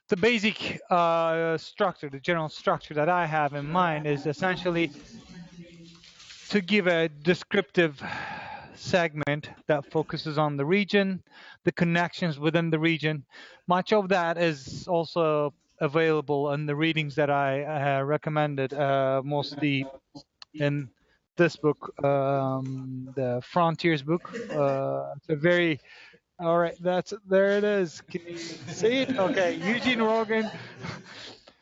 The basic structure, the general structure that I have in mind is essentially to give a descriptive segment that focuses on the region, the connections within the region. Much of that is also available in the readings that I recommended, mostly in this book, the Frontiers book. It's a very all right. There it is. Can you see it? Okay, Eugene Rogan.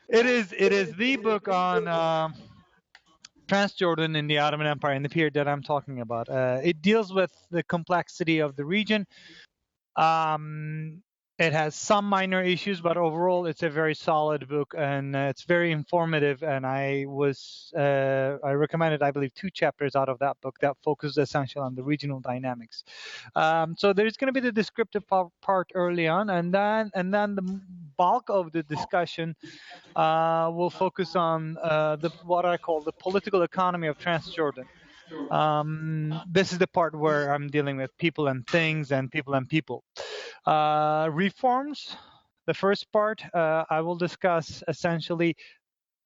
It is the book on Transjordan in the Ottoman Empire in the period that I'm talking about. It deals with the complexity of the region. Um, it has some minor issues, but overall, it's a very solid book and it's very informative. And I recommended, I believe, 2 chapters out of that book that focus essentially on the regional dynamics. So there's going to be the descriptive part early on, and then the bulk of the discussion will focus on what I call the political economy of Transjordan. This is the part where I'm dealing with people and things and people and people. Reforms, the first part, I will discuss essentially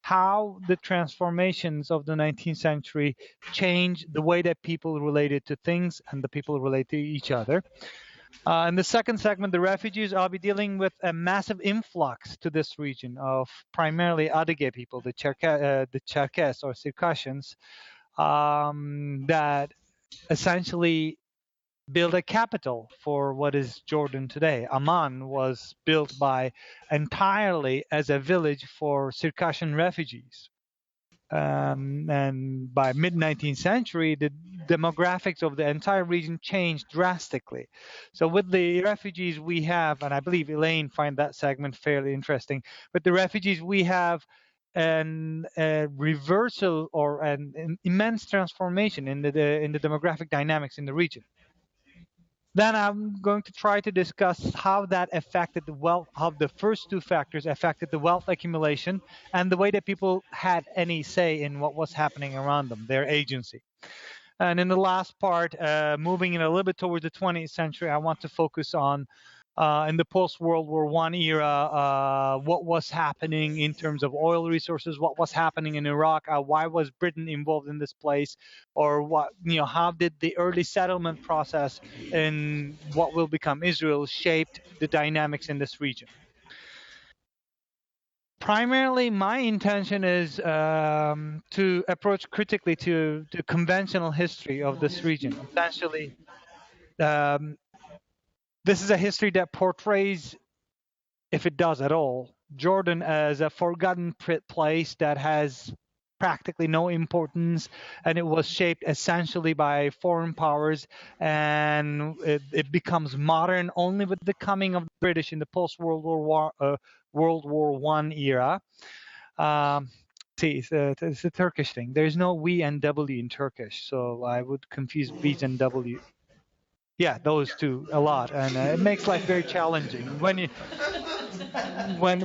how the transformations of the 19th century changed the way that people related to things and the people relate to each other. In the second segment, the refugees, I'll be dealing with a massive influx to this region of primarily Adige people, the Cherkess or Circassians, that essentially build a capital for what is Jordan today. Amman was built entirely as a village for Circassian refugees. And by mid-19th century, the demographics of the entire region changed drastically. So with the refugees we have, and I believe Elaine find that segment fairly interesting, with the refugees we have a reversal or an immense transformation in the demographic dynamics in the region. Then I'm going to try to discuss how that affected the wealth, how the first 2 factors affected the wealth accumulation and the way that people had any say in what was happening around them, their agency. And in the last part, moving in a little bit towards the 20th century, I want to focus on in the post-World War I era, what was happening in terms of oil resources, what was happening in Iraq, why was Britain involved in this place, or how did the early settlement process in what will become Israel shaped the dynamics in this region. Primarily, my intention is to approach critically to the conventional history of this region. Essentially, um, this is a history that portrays, if it does at all, Jordan as a forgotten place that has practically no importance, and it was shaped essentially by foreign powers, and it becomes modern only with the coming of the British in the post-World War World War I era. See, it's a Turkish thing. There's no we and W in Turkish, so I would confuse V's and W. Yeah, those two a lot, and it makes life very challenging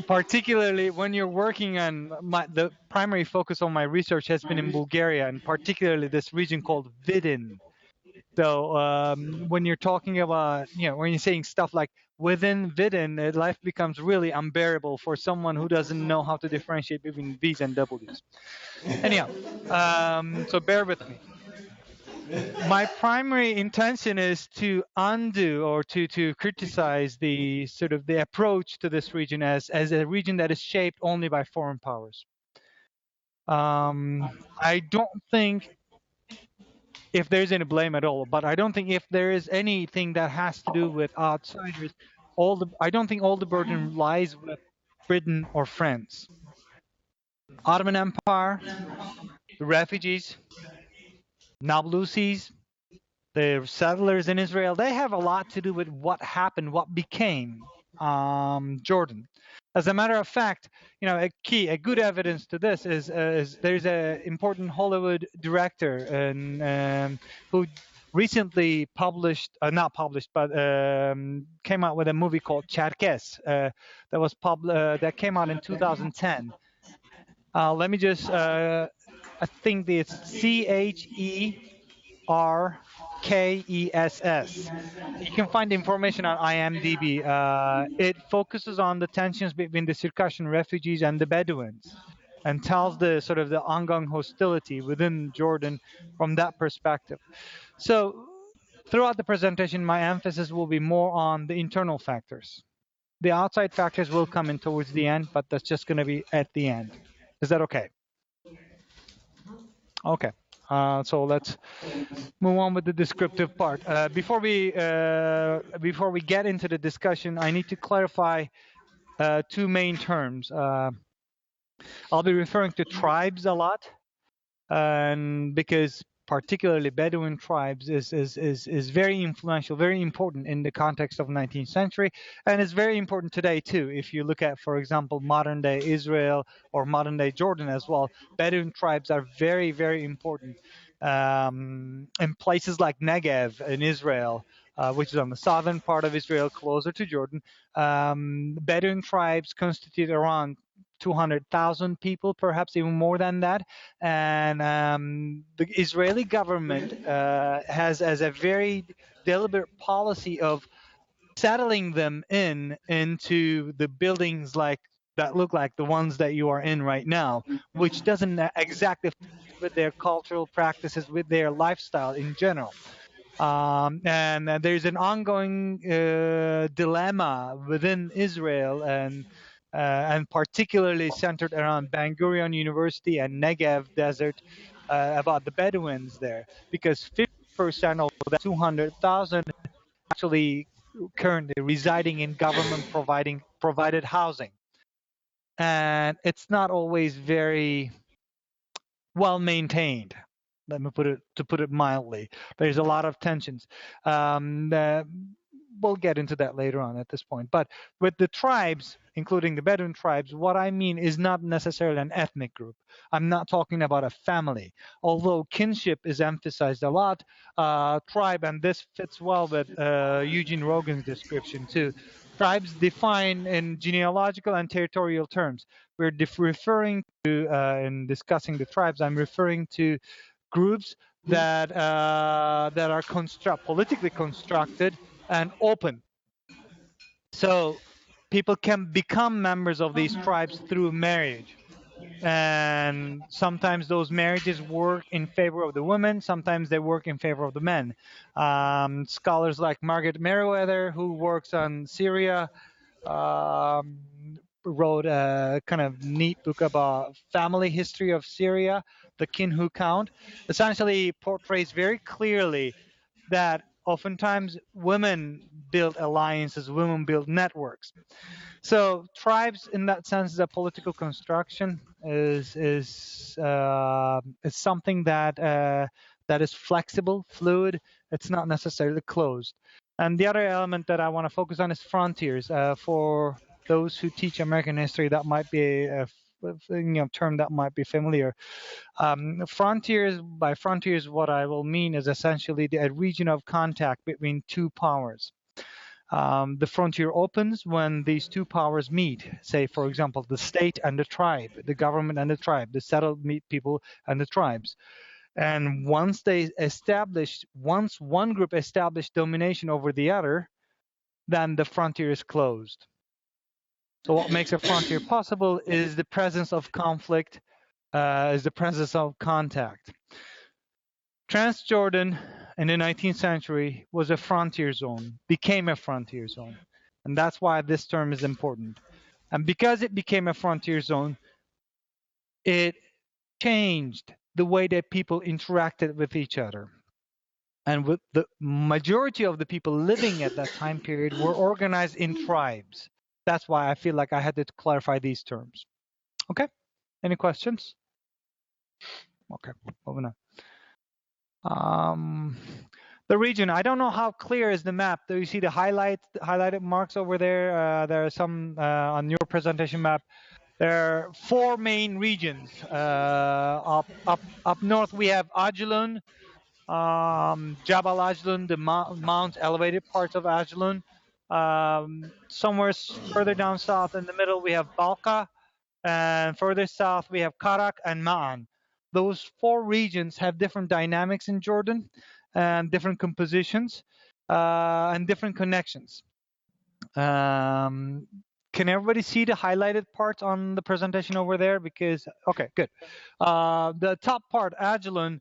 particularly when you're working on the primary focus of my research has been in Bulgaria, and particularly this region called Vidin. So when you're talking about, when you're saying stuff like within Vidin, life becomes really unbearable for someone who doesn't know how to differentiate between V's and W's. Anyhow, so bear with me. My primary intention is to undo or to criticize the sort of the approach to this region as a region that is shaped only by foreign powers. I don't think if there's any blame at all, but I don't think if there is anything that has to do with outsiders, I don't think all the burden lies with Britain or France. Ottoman Empire, the refugees, Nablusis, the settlers in Israel, they have a lot to do with what happened, what became Jordan. As a matter of fact, a good evidence to this is there's an important Hollywood director who recently not published, but came out with a movie called Cherkess that came out in 2010. Let me just, I think it's CHER KESS. You can find information on IMDb. It focuses on the tensions between the Circassian refugees and the Bedouins, and tells the sort of the ongoing hostility within Jordan from that perspective. So throughout the presentation, my emphasis will be more on the internal factors. The outside factors will come in towards the end, but that's just going to be at the end. Is that okay? Okay. So let's move on with the descriptive part. Before we get into the discussion, I need to clarify two main terms. I'll be referring to tribes a lot, and because particularly Bedouin tribes is very influential, very important in the context of 19th century, and it's very important today too. If you look at, for example, modern day Israel or modern day Jordan as well, Bedouin tribes are very, very important. In places like Negev in Israel, which is on the southern part of Israel, closer to Jordan, Bedouin tribes constitute around 200,000 people, perhaps even more than that. And the Israeli government has as a very deliberate policy of settling them into the buildings like that look like the ones that you are in right now, which doesn't exactly fit with their cultural practices, with their lifestyle in general. And there's an ongoing dilemma within Israel, and particularly centered around Ben Gurion University and Negev Desert, about the Bedouins there, because 50% of that 200,000 actually currently residing in government provided housing, and it's not always very well maintained. Let me put it mildly. There's a lot of tensions. We'll get into that later on at this point. But with the tribes, including the Bedouin tribes, what I mean is not necessarily an ethnic group. I'm not talking about a family. Although kinship is emphasized a lot, tribe, and this fits well with Eugene Rogan's description too. Tribes define in genealogical and territorial terms. We're referring to, in discussing the tribes, I'm referring to groups that are politically constructed and open. So people can become members of these tribes through marriage. And sometimes those marriages work in favor of the women, sometimes they work in favor of the men. Scholars like Margaret Meriwether, who works on Syria, wrote a kind of neat book about family history of Syria, The Kinhu Count. Essentially portrays very clearly that oftentimes women build alliances, women build networks. So tribes, in that sense, is a political construction, is something that is flexible, fluid. It's not necessarily closed. And the other element that I want to focus on is frontiers. For those who teach American history, that might be a term that might be familiar. Frontiers, by frontiers, what I will mean is essentially a region of contact between two powers. The frontier opens when these two powers meet. Say, for example, the state and the tribe, the government and the tribe, the settled people and the tribes. And once one group established domination over the other, then the frontier is closed. So what makes a frontier possible is the presence of conflict, is the presence of contact. Transjordan in the 19th century was a frontier zone, became a frontier zone. And that's why this term is important. And because it became a frontier zone, it changed the way that people interacted with each other. And with the majority of the people living at that time period were organized in tribes. That's why I feel like I had to clarify these terms. Okay, any questions? Okay, moving on. The region, I don't know how clear is the map. Do you see the highlighted marks over there? There are some on your presentation map. There are four main regions. Up north, we have Ajlun, Jabal Ajlun, the mount elevated parts of Ajlun. Somewhere further down south in the middle, we have Balka, and further south, we have Karak and Ma'an. Those four regions have different dynamics in Jordan. and different compositions and different connections. Can everybody see the highlighted parts on the presentation over there? Because, okay, good. The top part, Agilon,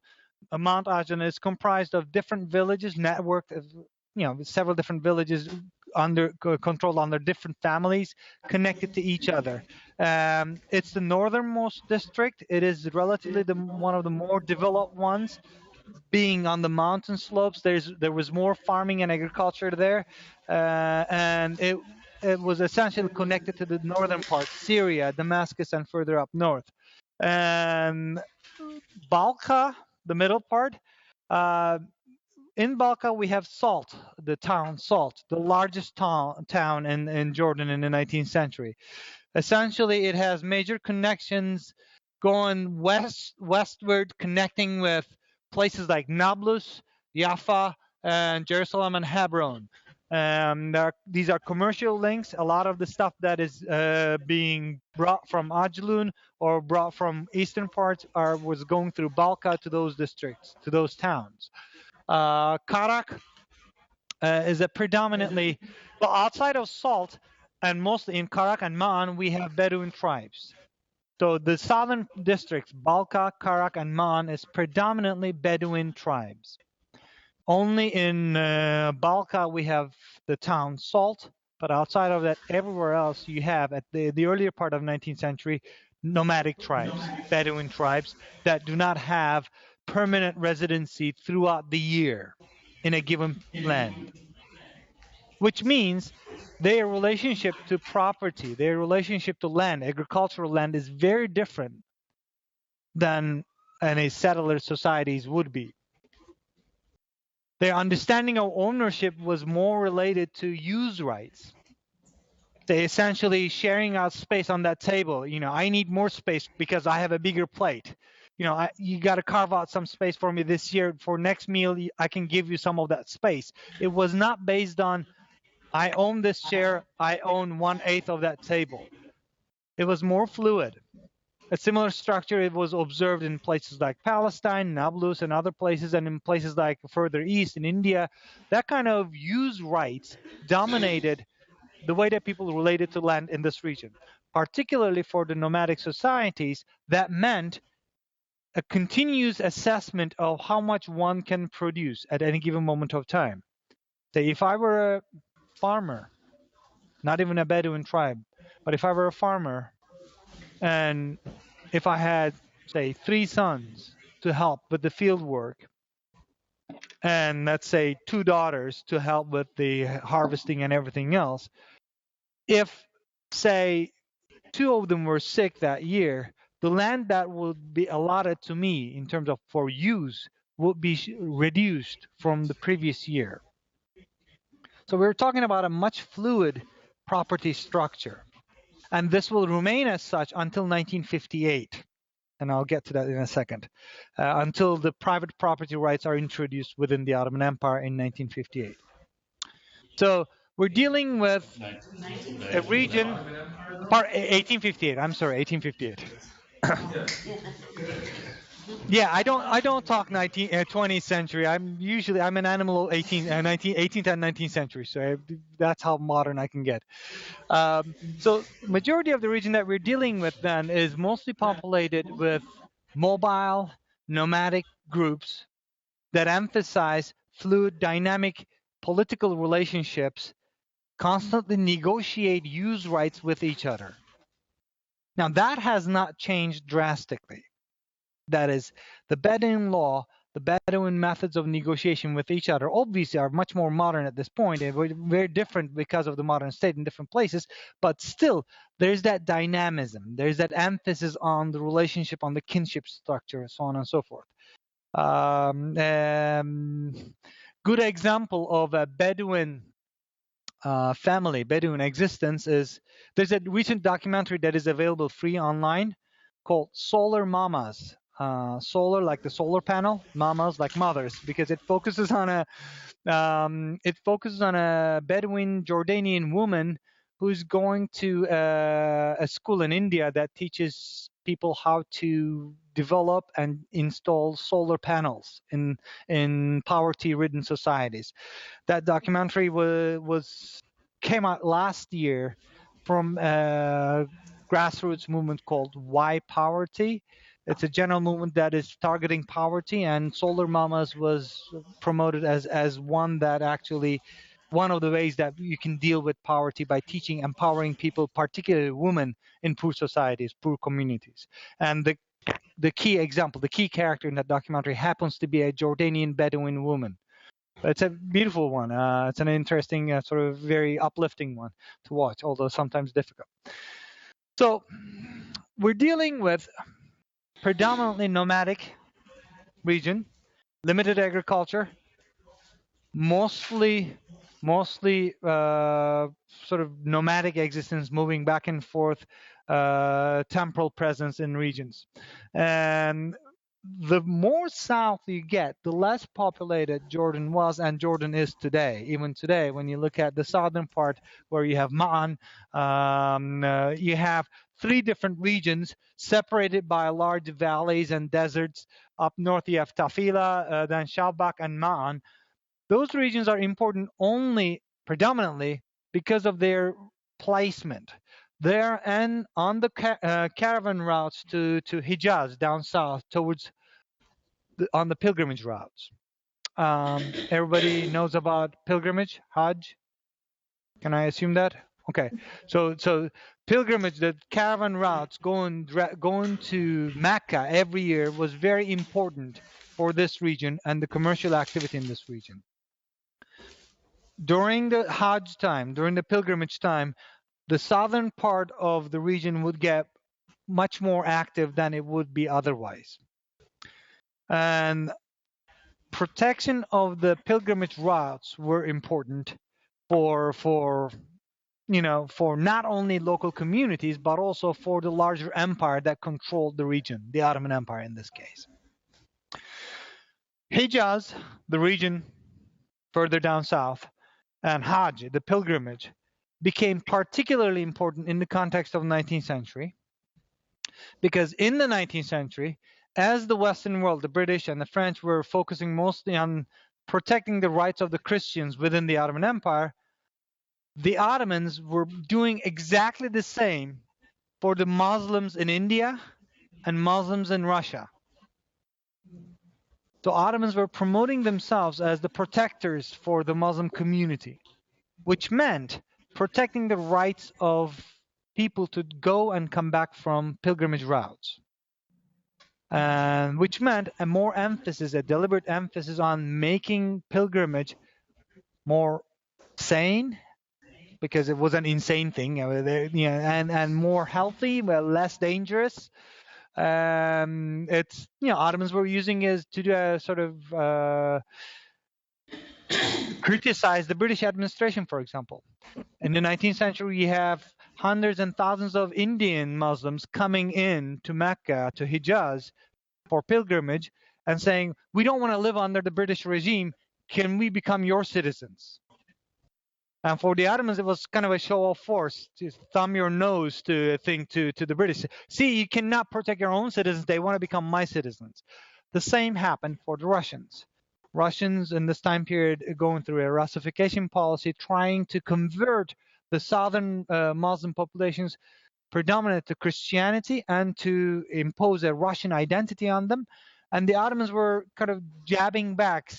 Mount Agilon, is comprised of different villages networked, several different villages controlled under different families connected to each other. It's the northernmost district. It is relatively one of the more developed ones. Being on the mountain slopes, there was more farming and agriculture there, and it was essentially connected to the northern part, Syria, Damascus, and further up north. And Balka, the middle part, in Balka we have Salt, the town Salt, the largest town in Jordan in the 19th century. Essentially, it has major connections going westward, connecting with places like Nablus, Jaffa, and Jerusalem and Hebron. These are commercial links. A lot of the stuff that is being brought from Ajlun or brought from eastern parts was going through Balka to those districts, to those towns. Karak is a predominantly, well, outside of Salt, and mostly in Karak and Ma'an, we have Bedouin tribes. So the southern districts, Balka, Karak, and Ma'an, is predominantly Bedouin tribes. Only in Balka we have the town Salt, but outside of that, everywhere else you have, at the earlier part of 19th century, nomadic tribes, Bedouin tribes, that do not have permanent residency throughout the year in a given land. Which means their relationship to property, their relationship to land, agricultural land, is very different than any settler societies would be. Their understanding of ownership was more related to use rights. They essentially sharing out space on that table. I need more space because I have a bigger plate. You got to carve out some space for me this year. For next meal, I can give you some of that space. It was not based on, I own this chair, I own 1/8 of that table. It was more fluid. A similar structure, it was observed in places like Palestine, Nablus, and other places, and in places like further east in India. That kind of use rights dominated the way that people related to land in this region. Particularly for the nomadic societies, that meant a continuous assessment of how much one can produce at any given moment of time. Say, if I were a farmer, not even a Bedouin tribe, but if I were a farmer, and if I had, say, 3 sons to help with the field work, and let's say 2 daughters to help with the harvesting and everything else, if, say, 2 of them were sick that year, the land that would be allotted to me in terms of for use would be reduced from the previous year. So we're talking about a much fluid property structure. And this will remain as such until 1958. And I'll get to that in a second. Until the private property rights are introduced within the Ottoman Empire in 1958. So we're dealing with a region, 1858, I'm sorry, 1858. Yeah, I don't talk 20th century. I'm an animal 18th and 19th century. So that's how modern I can get. So majority of the region that we're dealing with then is mostly populated with mobile, nomadic groups that emphasize fluid, dynamic political relationships, constantly negotiate use rights with each other. Now that has not changed drastically. That is, the Bedouin law, the Bedouin methods of negotiation with each other obviously are much more modern at this point, and very different because of the modern state in different places, but still there's that dynamism, there's that emphasis on the relationship, on the kinship structure, so on and so forth. Good example of a Bedouin family, Bedouin existence is, there's a recent documentary that is available free online called Solar Mamas. Solar like the solar panel, mamas like mothers, because it focuses on a Bedouin Jordanian woman who's going to a school in India that teaches people how to develop and install solar panels in poverty-ridden societies. That documentary came out last year from a grassroots movement called Why Poverty. It's a general movement that is targeting poverty, and Solar Mamas was promoted as one that actually one of the ways that you can deal with poverty by teaching, empowering people, particularly women in poor societies, poor communities. And the key example, the key character in that documentary happens to be a Jordanian Bedouin woman. It's a beautiful one. It's an interesting, sort of very uplifting one to watch, although sometimes difficult. So we're dealing with predominantly nomadic region, limited agriculture, mostly sort of nomadic existence, moving back and forth, temporal presence in regions. And the more south you get, the less populated Jordan was and Jordan is today. Even today, when you look at the southern part where you have Ma'an, you have 3 different regions separated by large valleys and deserts. Up north you have Tafila, then Shalbak and Ma'an. Those regions are important only predominantly because of their placement there and on the caravan routes to Hijaz down south towards on the pilgrimage routes. Everybody knows about pilgrimage, Hajj? Can I assume that? Okay, so pilgrimage, the caravan routes going to Mecca every year was very important for this region and the commercial activity in this region. During the Hajj time, during the pilgrimage time, the southern part of the region would get much more active than it would be otherwise. And protection of the pilgrimage routes were important for not only local communities, but also for the larger empire that controlled the region, the Ottoman Empire in this case. Hijaz, the region further down south, and Hajj, the pilgrimage, became particularly important in the context of the 19th century, because in the 19th century, as the Western world, the British and the French, were focusing mostly on protecting the rights of the Christians within the Ottoman Empire, the Ottomans were doing exactly the same for the Muslims in India and Muslims in Russia. So Ottomans were promoting themselves as the protectors for the Muslim community, which meant protecting the rights of people to go and come back from pilgrimage routes. And which meant a more emphasis, a deliberate emphasis on making pilgrimage more sane, because it was an insane thing, and more healthy, less dangerous. It's Ottomans were using it to do a sort of criticize the British administration, for example. In the 19th century, you have hundreds and thousands of Indian Muslims coming in to Mecca, to Hijaz, for pilgrimage, and saying, we don't want to live under the British regime. Can we become your citizens? And for the Ottomans, it was kind of a show of force to thumb your nose to the British. See, you cannot protect your own citizens. They want to become my citizens. The same happened for the Russians. Russians in this time period going through a Russification policy, trying to convert the southern Muslim populations predominant to Christianity and to impose a Russian identity on them. And the Ottomans were kind of jabbing back,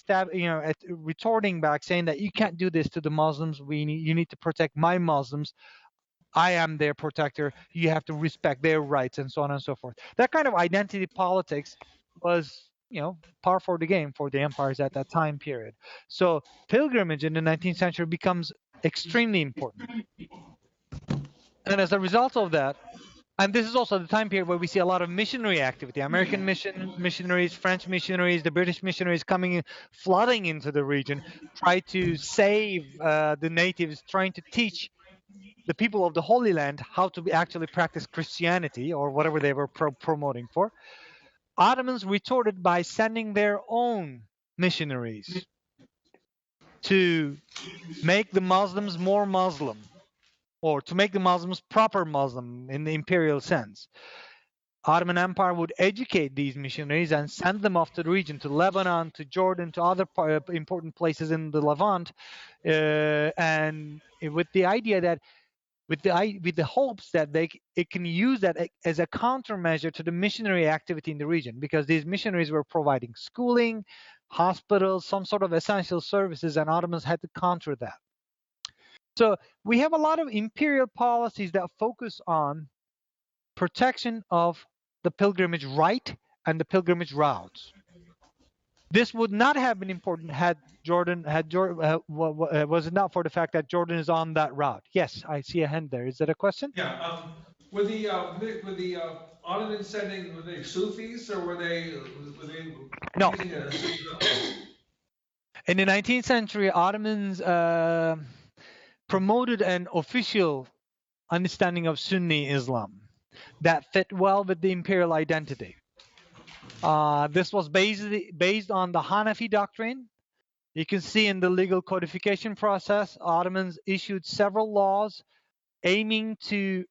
retorting back, saying that you can't do this to the Muslims. You need to protect my Muslims. I am their protector. You have to respect their rights, and so on and so forth. That kind of identity politics was, par for the game for the empires at that time period. So pilgrimage in the 19th century becomes extremely important. And as a result of that, and this is also the time period where we see a lot of missionary activity. American missionaries, French missionaries, the British missionaries coming in, flooding into the region, try to save the natives, trying to teach the people of the Holy Land how to actually practice Christianity or whatever they were promoting for. Ottomans retorted by sending their own missionaries to make the Muslims more Muslim, or to make the Muslims proper Muslim in the imperial sense. Ottoman Empire would educate these missionaries and send them off to the region, to Lebanon, to Jordan, to other important places in the Levant, and with the idea that, with the hopes that it can use that as a countermeasure to the missionary activity in the region, because these missionaries were providing schooling, hospitals, some sort of essential services, and Ottomans had to counter that. So we have a lot of imperial policies that focus on protection of the pilgrimage right and the pilgrimage routes. This would not have been important was it not for the fact that Jordan is on that route. Yes, I see a hand there. Is that a question? Yeah. Were the Ottomans sending, were they Sufis, or were they No. using a In the 19th century, Ottomans promoted an official understanding of Sunni Islam that fit well with the imperial identity. This was based on the Hanafi doctrine. You can see in the legal codification process, Ottomans issued several laws aiming to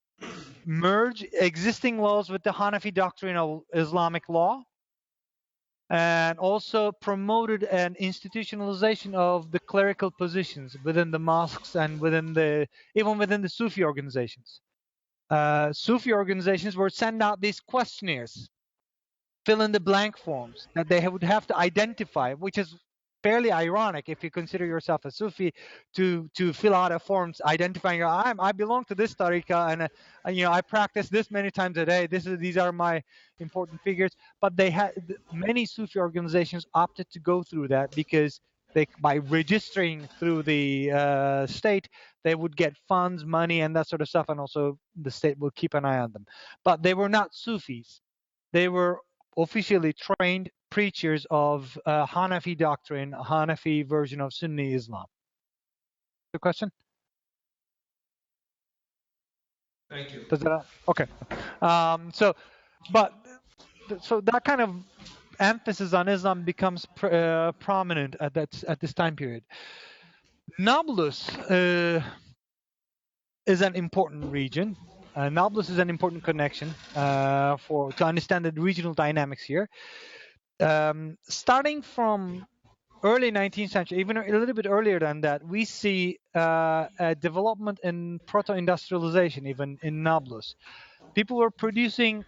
merge existing laws with the Hanafi doctrine of Islamic law, and also promoted an institutionalization of the clerical positions within the mosques and even within the Sufi organizations. Sufi organizations would send out these questionnaires, fill in the blank forms that they would have to identify, which is fairly ironic if you consider yourself a Sufi, to fill out a forms identifying I belong to this tariqa, and I practice this many times a day. These are my important figures. But many Sufi organizations opted to go through that because by registering through the state, they would get funds, money, and that sort of stuff, and also the state will keep an eye on them. But they were not Sufis. They were officially trained preachers of Hanafi doctrine, a Hanafi version of Sunni Islam. The question? Thank you. Okay. So that kind of emphasis on Islam becomes prominent at this time period. Nablus is an important region. Nablus is an important connection to understand the regional dynamics here. Starting from early 19th century, even a little bit earlier than that, we see a development in proto-industrialization, even in Nablus. People were producing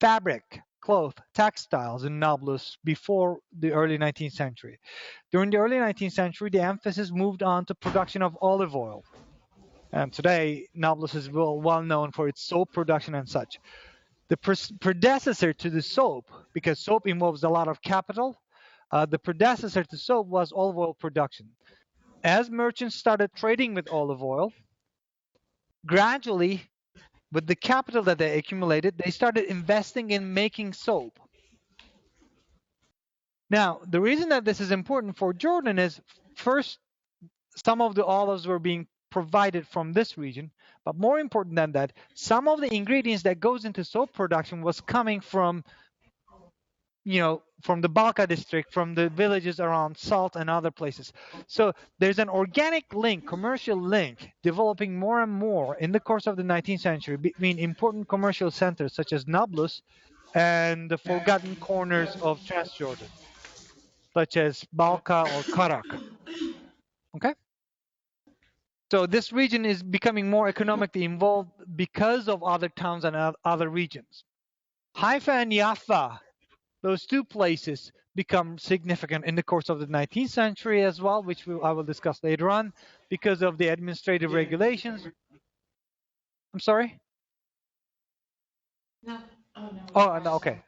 fabric, cloth, textiles in Nablus before the early 19th century. During the early 19th century, the emphasis moved on to production of olive oil. And today, Nablus is well known for its soap production and such. The predecessor to the soap, because soap involves a lot of capital, the predecessor to soap was olive oil production. As merchants started trading with olive oil, gradually, with the capital that they accumulated, they started investing in making soap. Now, the reason that this is important for Jordan is, first, some of the olives were being provided from this region, but more important than that, some of the ingredients that goes into soap production was coming from the Balka district, from the villages around Salt and other places. So there's an organic link, commercial link, developing more and more in the course of the 19th century between important commercial centers such as Nablus and the forgotten corners of Transjordan, such as Balka or Karak. Okay? So this region is becoming more economically involved because of other towns and other regions. Haifa and Jaffa, those two places, become significant in the course of the 19th century as well, which I will discuss later on, because of the administrative regulations. I'm sorry? No. Oh, no. Oh, no, okay.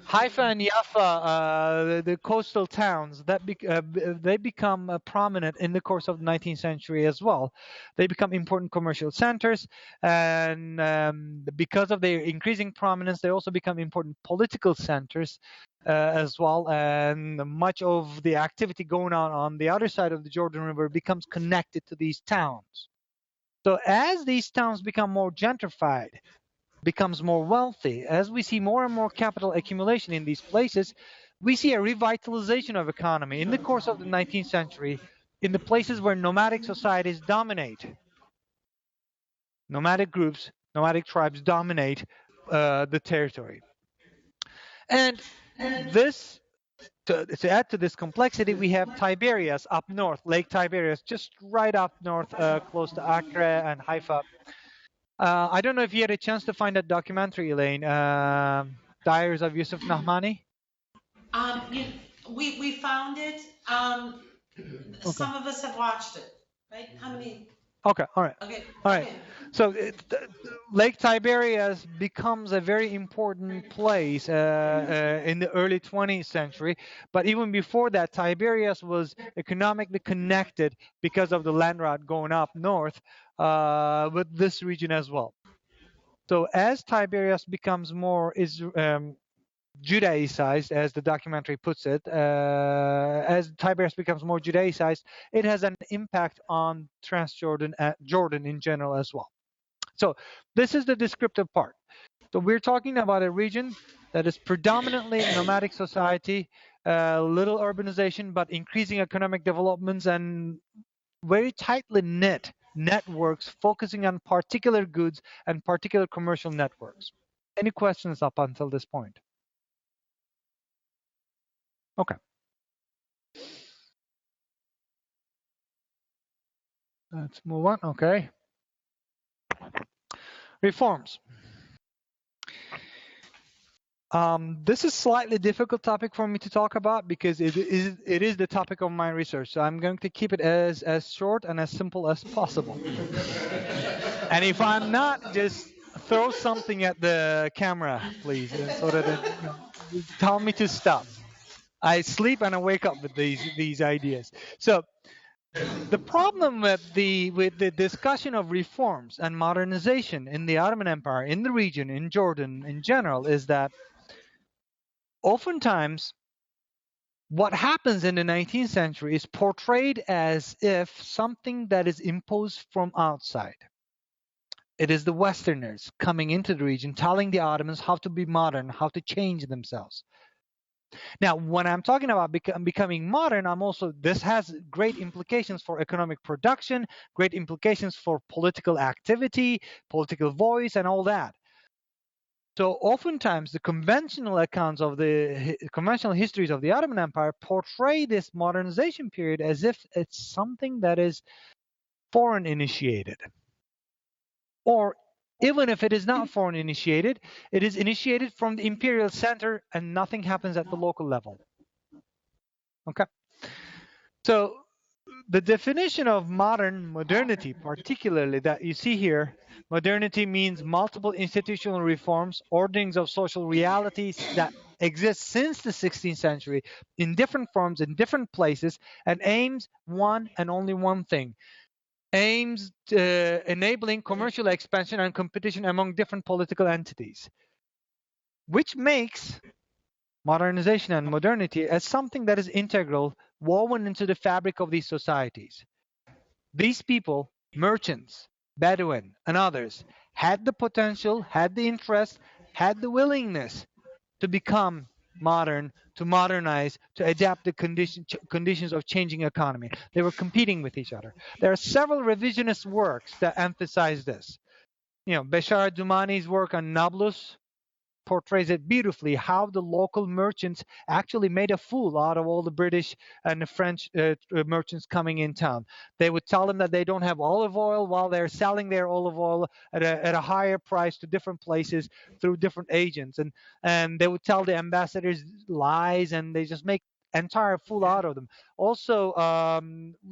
Haifa and Jaffa, the coastal towns, they become prominent in the course of the 19th century as well. They become important commercial centers, and because of their increasing prominence, they also become important political centers as well. And much of the activity going on the other side of the Jordan River becomes connected to these towns. So as these towns become more gentrified, becomes more wealthy, as we see more and more capital accumulation in these places, we see a revitalization of economy in the course of the 19th century in the places where nomadic societies dominate. Nomadic groups, nomadic tribes dominate the territory. And this, to add to this complexity, we have Tiberias up north, Lake Tiberias, just right up north, close to Accra and Haifa. I don't know if you had a chance to find that documentary, Elaine, Diaries of Yusuf Nahmani. We found it. Some of us have watched it, right? How many? Okay, all right. Okay. All right. Okay. So Lake Tiberias becomes a very important place in the early 20th century. But even before that, Tiberias was economically connected because of the land route going up north with this region as well. So as Tiberias becomes more Judaicized, as the documentary puts it, as Tiberias becomes more Judaicized, it has an impact on Transjordan, Jordan in general as well. So this is the descriptive part. So we're talking about a region that is predominantly nomadic society, little urbanization, but increasing economic developments and very tightly knit networks focusing on particular goods and particular commercial networks. Any questions up until this point? Okay. Let's move on. Okay. Reforms. This is a slightly difficult topic for me to talk about because it is the topic of my research. So I'm going to keep it as short and as simple as possible. And if I'm not, just throw something at the camera, please, so that tell me to stop. I sleep and I wake up with these ideas. So the problem with the discussion of reforms and modernization in the Ottoman Empire, in the region, in Jordan in general, is that oftentimes what happens in the 19th century is portrayed as if something that is imposed from outside. It is the Westerners coming into the region, telling the Ottomans how to be modern, how to change themselves. Now, when I'm talking about becoming modern, this has great implications for economic production, great implications for political activity, political voice, and all that. So oftentimes the conventional accounts of the conventional histories of the Ottoman Empire portray this modernization period as if it's something that is foreign initiated. Or even if it is not foreign initiated, it is initiated from the imperial center and nothing happens at the local level. Okay. So the definition of modernity, particularly that you see here, modernity means multiple institutional reforms, orderings of social realities that exist since the 16th century in different forms, in different places, and aims one and only one thing. Aims enabling commercial expansion and competition among different political entities, which makes modernization and modernity as something that is integral, woven into the fabric of these societies. These people, merchants, Bedouin, and others, had the potential, had the interest, had the willingness to become modern, to modernize, to adapt the conditions of changing economy. They were competing with each other. There are several revisionist works that emphasize this. Beshara Dumani's work on Nablus portrays it beautifully, how the local merchants actually made a fool out of all the British and the French merchants coming in town. They would tell them that they don't have olive oil while they're selling their olive oil at a higher price to different places through different agents. And they would tell the ambassadors lies, and they just make entire fool out of them. Also,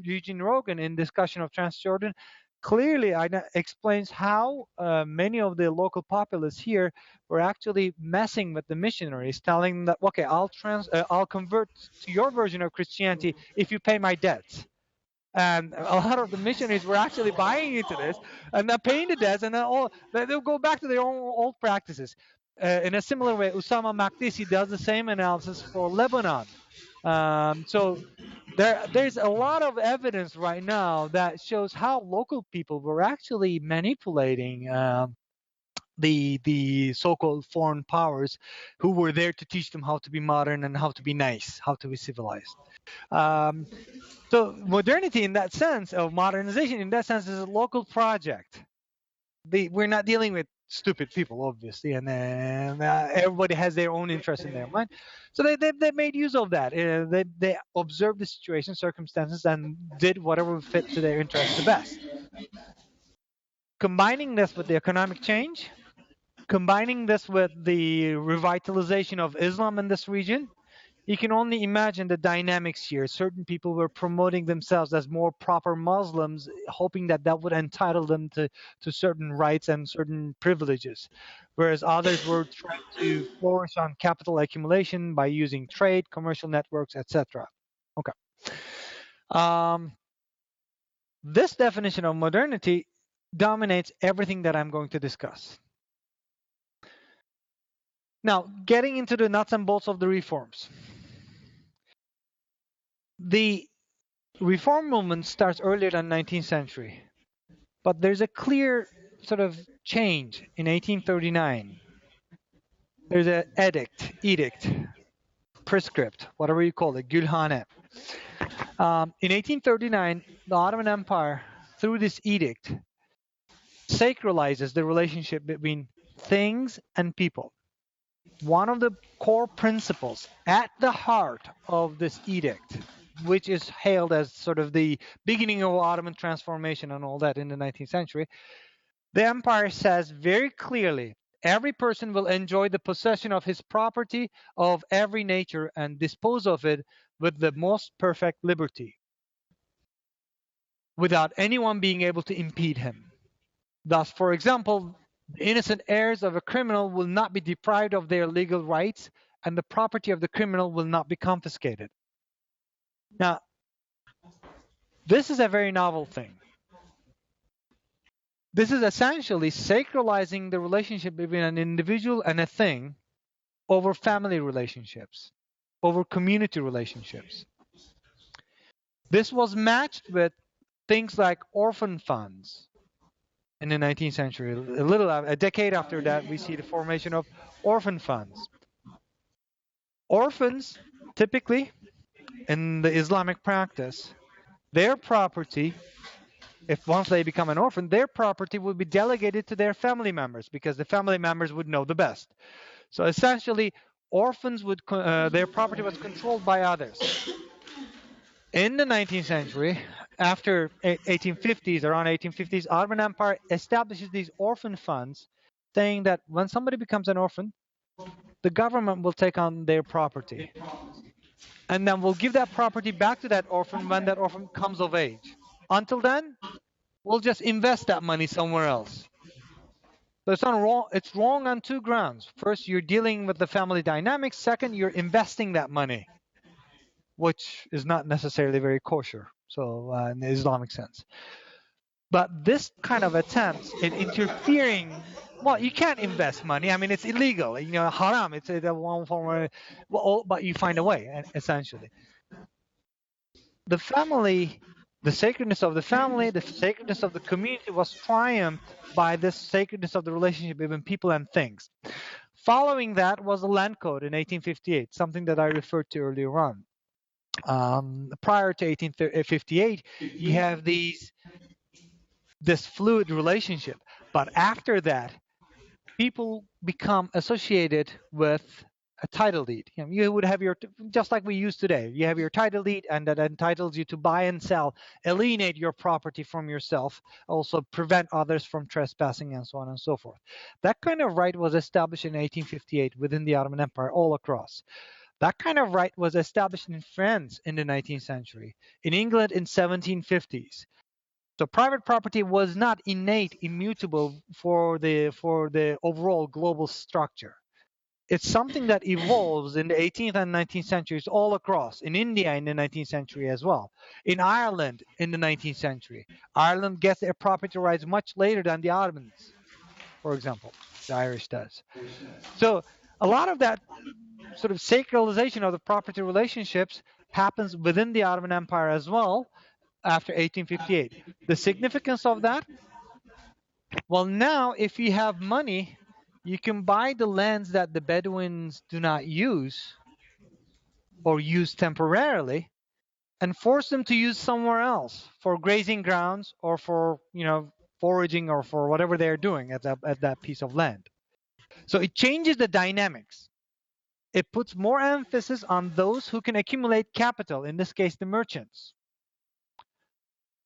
Eugene Rogan, in discussion of Transjordan, clearly explains how many of the local populace here were actually messing with the missionaries, telling them that, okay, I'll convert to your version of Christianity if you pay my debts. And a lot of the missionaries were actually buying into this, and they're paying the debts, and they'll go back to their own old practices. In a similar way, Usama Makdisi does the same analysis for Lebanon. So there's a lot of evidence right now that shows how local people were actually manipulating the so-called foreign powers who were there to teach them how to be modern and how to be nice, how to be civilized. So modernity in that sense, of modernization in that sense, is a local project. We're not dealing with stupid people, obviously, and everybody has their own interest in their mind. So they made use of that. They observed the situation, circumstances, and did whatever fit to their interest the best. Combining this with the economic change, combining this with the revitalization of Islam in this region, you can only imagine the dynamics here. Certain people were promoting themselves as more proper Muslims, hoping that that would entitle them to certain rights and certain privileges, whereas others were trying to flourish on capital accumulation by using trade, commercial networks, etc. Okay. This definition of modernity dominates everything that I'm going to discuss. Now, getting into the nuts and bolts of the reforms. The reform movement starts earlier than 19th century, but there's a clear sort of change in 1839. There's an edict, prescript, whatever you call it, Gülhane. In 1839, the Ottoman Empire, through this edict, sacralizes the relationship between things and people. One of the core principles at the heart of this edict, which is hailed as sort of the beginning of Ottoman transformation and all that in the 19th century, the empire says very clearly, every person will enjoy the possession of his property of every nature and dispose of it with the most perfect liberty, without anyone being able to impede him. Thus, for example, the innocent heirs of a criminal will not be deprived of their legal rights, and the property of the criminal will not be confiscated. Now, this is a very novel thing. This is essentially sacralizing the relationship between an individual and a thing over family relationships, over community relationships. This was matched with things like orphan funds in the 19th century. A decade after that, we see the formation of orphan funds. Orphans, typically, in the Islamic practice, their property, if once they become an orphan, their property would be delegated to their family members because the family members would know the best. So essentially, orphans would their property was controlled by others. In the 19th century, after 1850s, around 1850s, Ottoman Empire establishes these orphan funds, saying that when somebody becomes an orphan, the government will take on their property. And then we'll give that property back to that orphan when that orphan comes of age. Until then, we'll just invest that money somewhere else. So it's not wrong. It's wrong on two grounds. First, you're dealing with the family dynamics. Second, you're investing that money, which is not necessarily very kosher, so in the Islamic sense. But this kind of attempts in interfering, well, you can't invest money. I mean, it's illegal. You know, haram. It's a one form of, well, but you find a way, essentially. The family, the sacredness of the family, the sacredness of the community was triumphed by this sacredness of the relationship between people and things. Following that was the Land Code in 1858, something that I referred to earlier on. Prior to 1858, you have this fluid relationship, but after that, people become associated with a title deed. You would have just like we use today, you have your title deed, and that entitles you to buy and sell, alienate your property from yourself, also prevent others from trespassing, and so on and so forth. That kind of right was established in 1858 within the Ottoman Empire all across. That kind of right was established in France in the 19th century, in England in 1750s. So private property was not innate, immutable for the overall global structure. It's something that evolves in the 18th and 19th centuries all across. In India in the 19th century as well. In Ireland in the 19th century. Ireland gets their property rights much later than the Ottomans, for example. The Irish does. So a lot of that sort of sacralization of the property relationships happens within the Ottoman Empire as well after 1858. The significance of that? Well, now if you have money, you can buy the lands that the Bedouins do not use or use temporarily and force them to use somewhere else for grazing grounds or for foraging or for whatever they're doing at that piece of land. So it changes the dynamics. It puts more emphasis on those who can accumulate capital, in this case, the merchants,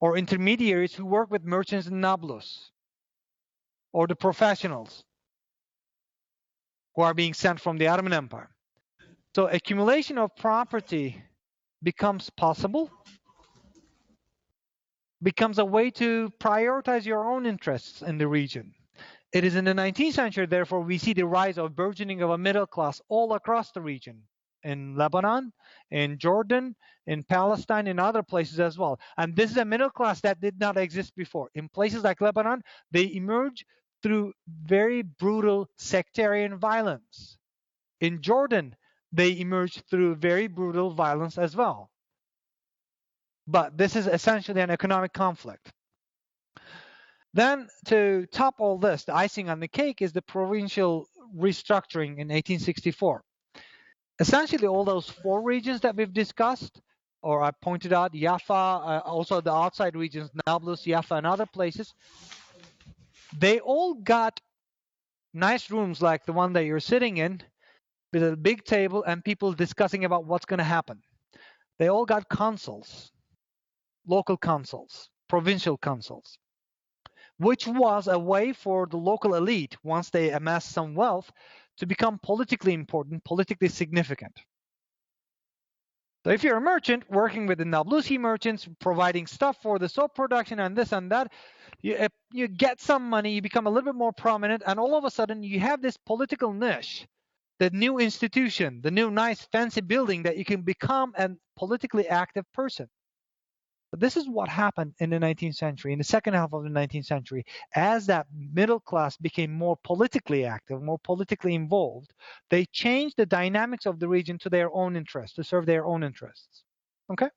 or intermediaries who work with merchants in Nablus, or the professionals who are being sent from the Ottoman Empire. So accumulation of property becomes possible, becomes a way to prioritize your own interests in the region. It is in the 19th century, therefore, we see the rise of burgeoning of a middle class all across the region, in Lebanon, in Jordan, in Palestine, in other places as well. And this is a middle class that did not exist before. In places like Lebanon, they emerge through very brutal sectarian violence. In Jordan, they emerge through very brutal violence as well. But this is essentially an economic conflict. Then, to top all this, the icing on the cake is the provincial restructuring in 1864. Essentially, all those 4 regions that we've discussed, or I pointed out, Jaffa, also the outside regions, Nablus, Jaffa, and other places, they all got nice rooms like the one that you're sitting in, with a big table and people discussing about what's going to happen. They all got consuls, local consuls, provincial consuls, which was a way for the local elite, once they amassed some wealth, to become politically important, politically significant. So if you're a merchant working with the Nablusi merchants, providing stuff for the soap production and this and that, you get some money, you become a little bit more prominent, and all of a sudden you have this political niche, the new institution, the new nice fancy building that you can become a politically active person. But this is what happened in the 19th century, in the second half of the 19th century, as that middle class became more politically active, more politically involved. They changed the dynamics of the region to their own interests, to serve their own interests. Okay?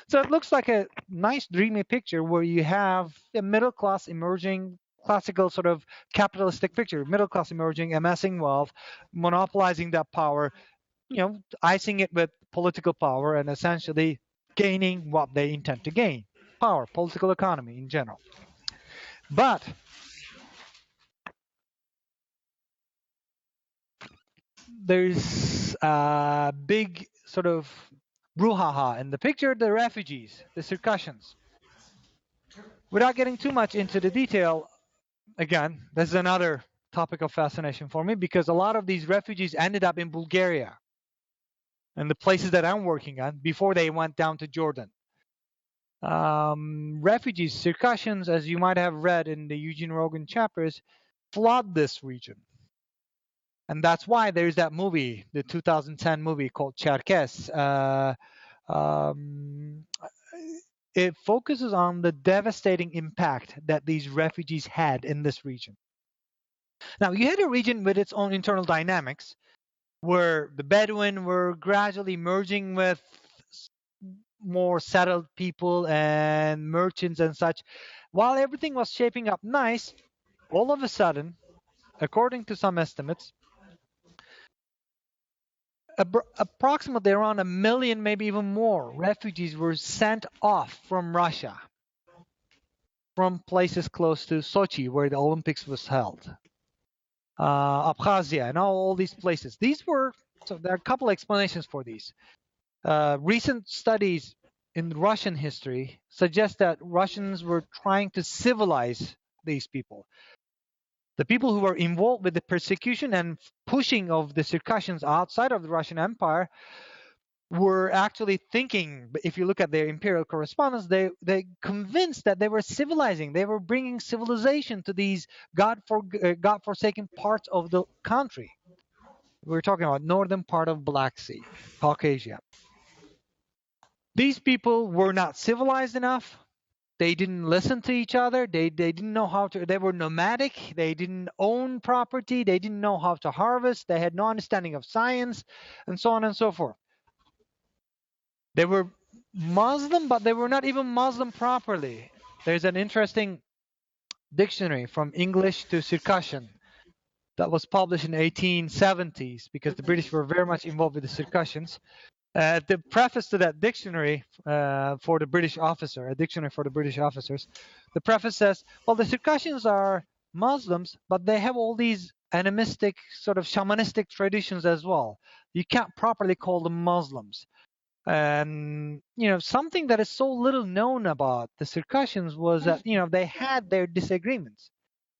So it looks like a nice dreamy picture where you have a middle class emerging, classical sort of capitalistic picture, middle class emerging, amassing wealth, monopolizing that power, icing it with political power, and essentially gaining what they intend to gain, power, political economy in general. But there's a big sort of brouhaha in the picture, the refugees, the Circassians. Without getting too much into the detail, again, this is another topic of fascination for me, because a lot of these refugees ended up in Bulgaria and the places that I'm working on before they went down to Jordan. Refugees, Circassians, as you might have read in the Eugene Rogan chapters, flood this region. And that's why there's that movie, the 2010 movie called Cherkess. It focuses on the devastating impact that these refugees had in this region. Now, you had a region with its own internal dynamics, where the Bedouin were gradually merging with more settled people and merchants and such. While everything was shaping up nice, all of a sudden, according to some estimates, approximately around 1 million, maybe even more, refugees were sent off from Russia, from places close to Sochi, where the Olympics was held, Abkhazia, and all these places. So there are a couple explanations for these. Recent studies in Russian history suggest that Russians were trying to civilize these people. The people who were involved with the persecution and pushing of the Circassians outside of the Russian Empire were actually thinking, if you look at their imperial correspondence, they convinced that they were civilizing. They were bringing civilization to these God-forsaken parts of the country. We're talking about northern part of Black Sea, Caucasia. These people were not civilized enough. They didn't listen to each other. They didn't know how to. They were nomadic. They didn't own property. They didn't know how to harvest. They had no understanding of science, and so on and so forth. They were Muslim, but they were not even Muslim properly. There's an interesting dictionary from English to Circassian that was published in the 1870s, because the British were very much involved with the Circassians. The preface to that dictionary for the British officer, a dictionary for the British officers, the preface says, well, the Circassians are Muslims, but they have all these animistic, sort of shamanistic traditions as well. You can't properly call them Muslims. And, something that is so little known about the Circassians was that, they had their disagreements.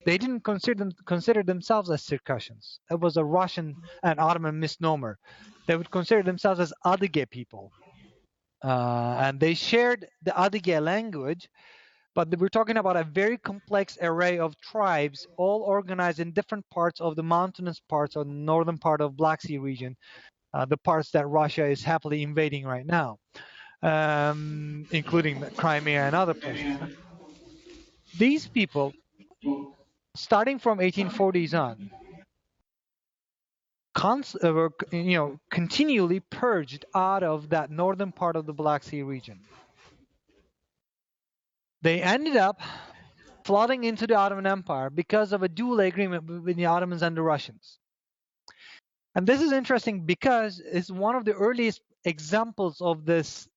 They didn't consider themselves as Circassians. It was a Russian and Ottoman misnomer. They would consider themselves as Adige people. And they shared the Adige language, but we're talking about a very complex array of tribes, all organized in different parts of the mountainous parts of the northern part of Black Sea region, the parts that Russia is happily invading right now, including Crimea and other places. These people, starting from 1840s on, were continually purged out of that northern part of the Black Sea region. They ended up flooding into the Ottoman Empire because of a dual agreement between the Ottomans and the Russians. And this is interesting because it's one of the earliest examples of this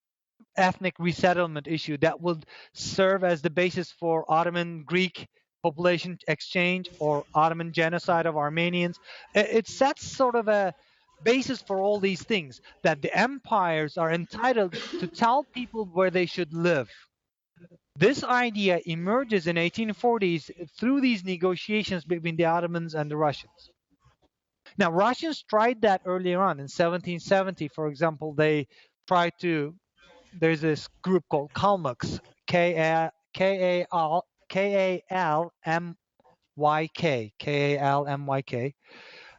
ethnic resettlement issue that would serve as the basis for Ottoman Greek population exchange or Ottoman genocide of Armenians. It sets sort of a basis for all these things, that the empires are entitled to tell people where they should live. This idea emerges in 1840s through these negotiations between the Ottomans and the Russians. Now, Russians tried that earlier on in 1770. For example, they tried to. There's this group called Kalmucks, Kalmyk.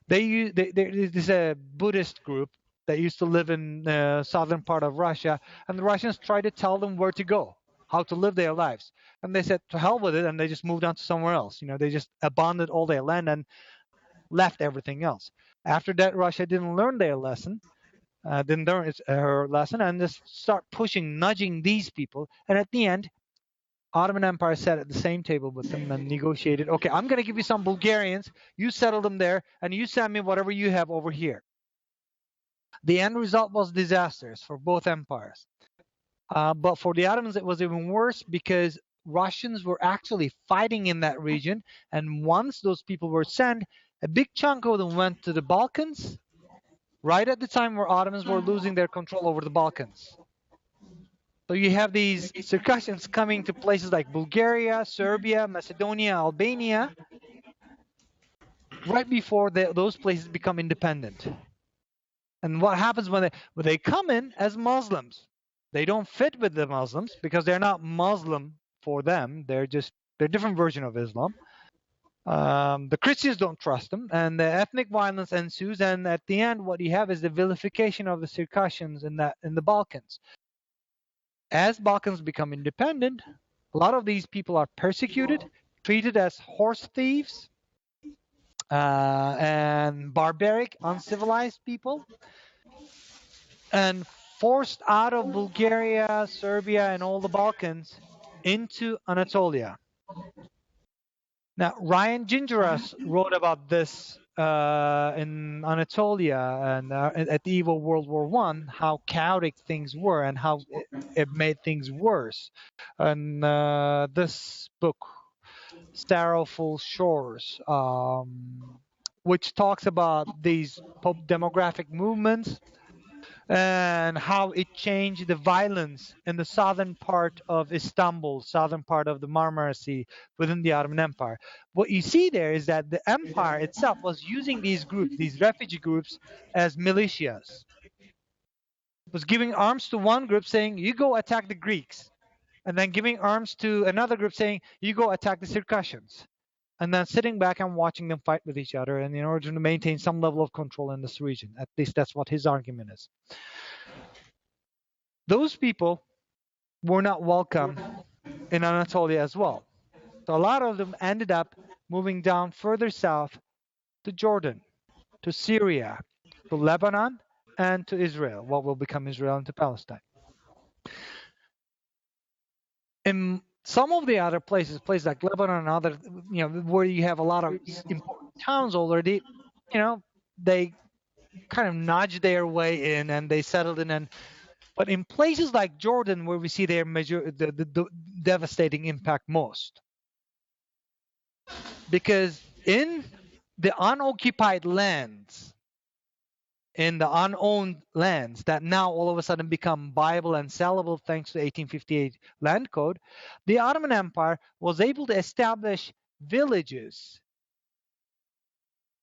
This is a Buddhist group that used to live in the southern part of Russia, and the Russians tried to tell them where to go, how to live their lives. And they said, to hell with it, and they just moved on to somewhere else. They just abandoned all their land and left everything else. After that, Russia didn't learn their lesson, her lesson, and just start nudging these people. And at the end, Ottoman Empire sat at the same table with them and negotiated, okay, I'm going to give you some Bulgarians, you settle them there, and you send me whatever you have over here. The end result was disastrous for both empires. But for the Ottomans, it was even worse because Russians were actually fighting in that region. And once those people were sent, a big chunk of them went to the Balkans, right at the time where Ottomans were losing their control over the Balkans. So you have these Circassians coming to places like Bulgaria, Serbia, Macedonia, Albania, right before those places become independent. And what happens when they come in as Muslims? They don't fit with the Muslims because they're not Muslim for them. They're a different version of Islam. The Christians don't trust them, and the ethnic violence ensues. And at the end, what you have is the vilification of the Circassians in the Balkans. As Balkans become independent, a lot of these people are persecuted, treated as horse thieves, and barbaric, uncivilized people, and forced out of Bulgaria, Serbia, and all the Balkans into Anatolia. Now, Ryan Gingeras wrote about this in Anatolia and at the eve of World War I, how chaotic things were and how it made things worse. And this book, Sorrowful Shores, which talks about these demographic movements and how it changed the violence in the southern part of Istanbul, southern part of the Marmara Sea within the Ottoman Empire. What you see there is that the empire itself was using these groups, these refugee groups, as militias. It was giving arms to one group saying, you go attack the Greeks, and then giving arms to another group saying, you go attack the Circassians. And then sitting back and watching them fight with each other, and in order to maintain some level of control in this region. At least that's what his argument is. Those people were not welcome in Anatolia as well. So a lot of them ended up moving down further south to Jordan, to Syria, to Lebanon, and to Israel, what will become Israel, and to Palestine. In some of the other places like Lebanon and other, where you have a lot of important towns already, they kind of nudged their way in, and they settled in. But in places like Jordan, where we see their the devastating impact most, because in the unoccupied lands, in the unowned lands that now all of a sudden become buyable and sellable thanks to the 1858 land code, the Ottoman Empire was able to establish villages.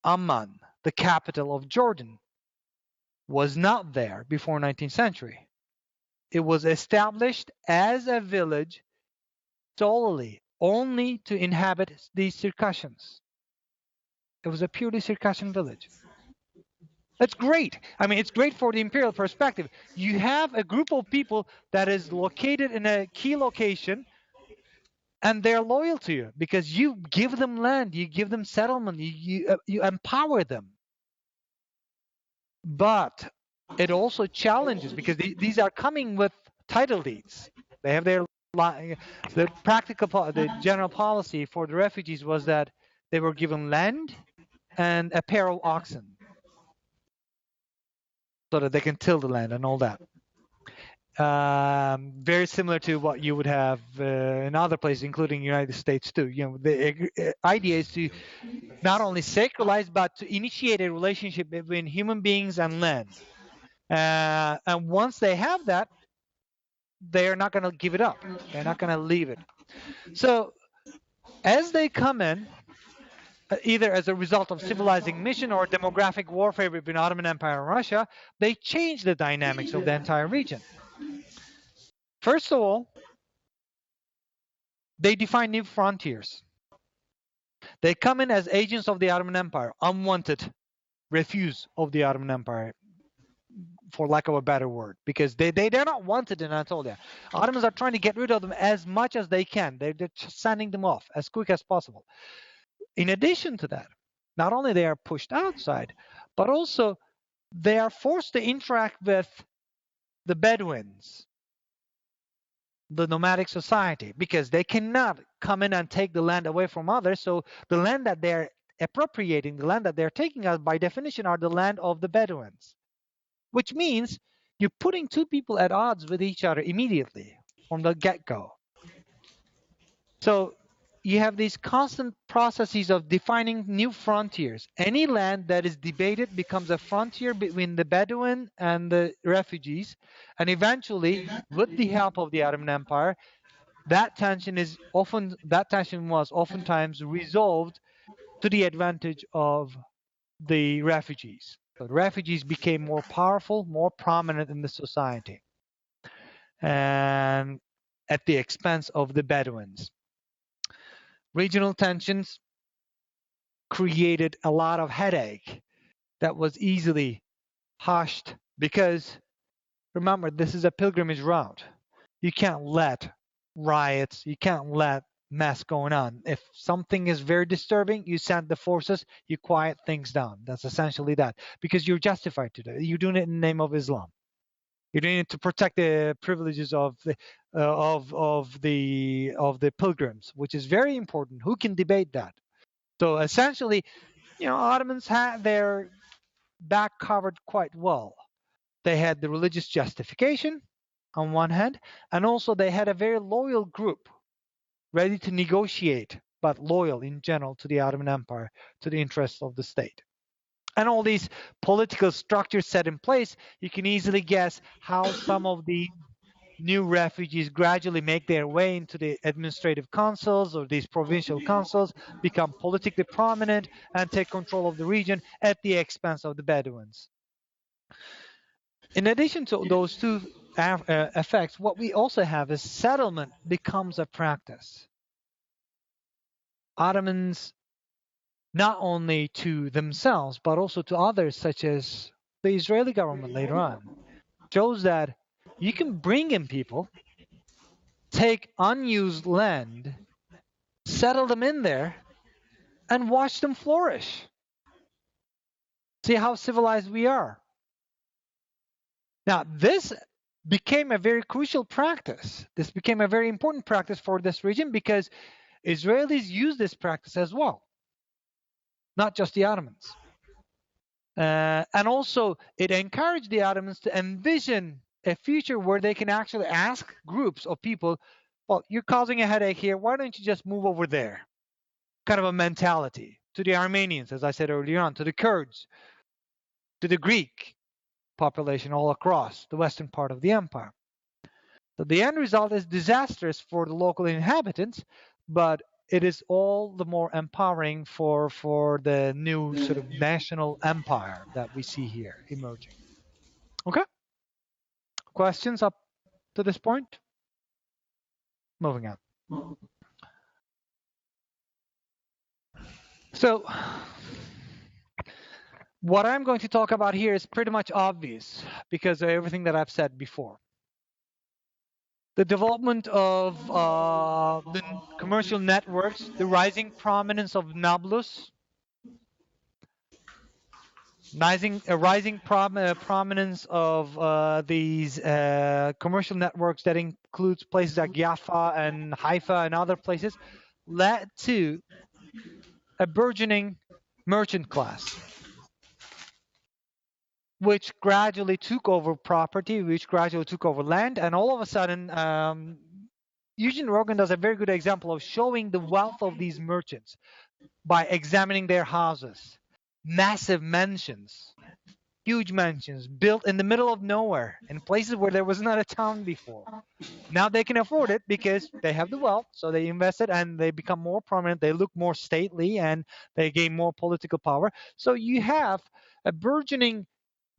Amman, the capital of Jordan, was not there before 19th century. It was established as a village solely, only to inhabit these Circassians. It was a purely Circassian village. That's great. I mean, it's great for the imperial perspective. You have a group of people that is located in a key location, and they're loyal to you because you give them land, you give them settlement, you empower them. But it also challenges, because these are coming with title deeds. They have the general policy for the refugees was that they were given land and a pair of oxen so that they can till the land and all that. Very similar to what you would have in other places, including United States too. You know, the idea is to not only sacralize, but to initiate a relationship between human beings and land. And once they have that, they're not going to give it up. They're not going to leave it. So as they come in, either as a result of civilizing mission or demographic warfare between Ottoman Empire and Russia, they change the dynamics of the entire region. First of all, they define new frontiers. They come in as agents of the Ottoman Empire, unwanted refuse of the Ottoman Empire, for lack of a better word, because they're not wanted in Anatolia. Ottomans are trying to get rid of them as much as they can. They're just sending them off as quick as possible. In addition to that, not only they are pushed outside, but also they are forced to interact with the Bedouins, the nomadic society, because they cannot come in and take the land away from others. So the land that they're appropriating, the land that they're taking out, by definition, are the land of the Bedouins, which means you're putting two people at odds with each other immediately from the get-go. So you have these constant processes of defining new frontiers. Any land that is debated becomes a frontier between the Bedouin and the refugees, and eventually, with the help of the Ottoman Empire, that tension was oftentimes resolved to the advantage of the refugees. So the refugees became more powerful, more prominent in the society, and at the expense of the Bedouins. Regional tensions created a lot of headache that was easily hushed because, remember, this is a pilgrimage route. You can't let riots, you can't let mess going on. If something is very disturbing, you send the forces, you quiet things down. That's essentially that, because you're justified to do it. You're doing it in the name of Islam. You're doing it to protect the privileges of the pilgrims, which is very important. Who can debate that? So essentially, Ottomans had their back covered quite well. They had the religious justification on one hand, and also they had a very loyal group ready to negotiate, but loyal in general to the Ottoman Empire, to the interests of the state. And all these political structures set in place, you can easily guess how some of the new refugees gradually make their way into the administrative councils or these provincial councils, become politically prominent, and take control of the region at the expense of the Bedouins. In addition to those two effects, what we also have is settlement becomes a practice. Ottomans, not only to themselves, but also to others, such as the Israeli government later on, shows that you can bring in people, take unused land, settle them in there, and watch them flourish. See how civilized we are. Now, this became a very crucial practice. This became a very important practice for this region because Israelis use this practice as well, not just the Ottomans. And also, it encouraged the Ottomans to envision a future where they can actually ask groups of people, well, you're causing a headache here, why don't you just move over there? Kind of a mentality. To the Armenians, as I said earlier on, to the Kurds, to the Greek population all across the western part of the empire. So the end result is disastrous for the local inhabitants, but it is all the more empowering for the new sort of national empire that we see here emerging. Okay? Questions up to this point? Moving on. So what I'm going to talk about here is pretty much obvious because of everything that I've said before. The development of the commercial networks, the rising prominence of Nablus, rising prominence of these commercial networks that includes places like Jaffa and Haifa and other places, led to a burgeoning merchant class, which gradually took over property, which gradually took over land, and all of a sudden, Eugene Rogan does a very good example of showing the wealth of these merchants by examining their houses. Massive mansions, huge mansions built in the middle of nowhere in places where there was not a town before. Now they can afford it because they have the wealth, so they invested and they become more prominent, they look more stately, and they gain more political power. So you have a burgeoning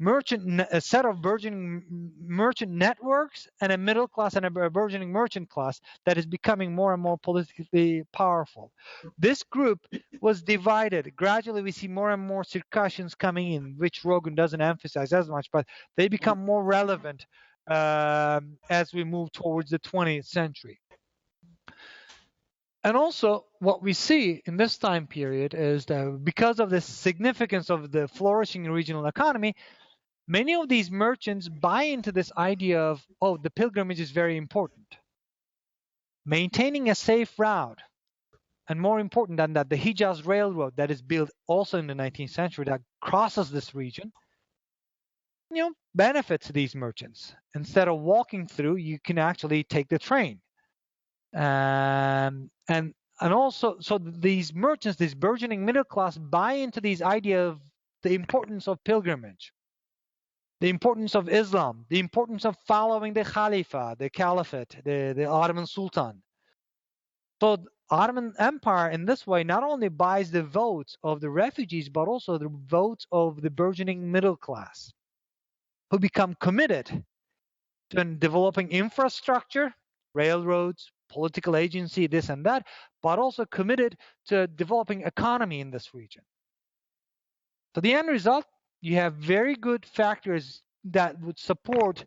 a set of burgeoning merchant networks and a middle class and a burgeoning merchant class that is becoming more and more politically powerful. This group was divided. Gradually, we see more and more Circassians coming in, which Rogan doesn't emphasize as much, but they become more relevant as we move towards the 20th century. And also, what we see in this time period is that because of the significance of the flourishing regional economy, many of these merchants buy into this idea of, oh, the pilgrimage is very important. Maintaining a safe route, and more important than that, the Hijaz Railroad that is built also in the 19th century that crosses this region, benefits these merchants. Instead of walking through, you can actually take the train. And also, so these merchants, this burgeoning middle class, buy into these idea of the importance of pilgrimage, the importance of Islam, the importance of following the Khalifa, the Caliphate, the Ottoman Sultan. So the Ottoman Empire in this way not only buys the votes of the refugees, but also the votes of the burgeoning middle class, who become committed to developing infrastructure, railroads, political agency, this and that, but also committed to developing economy in this region. So the end result, you have very good factors that would support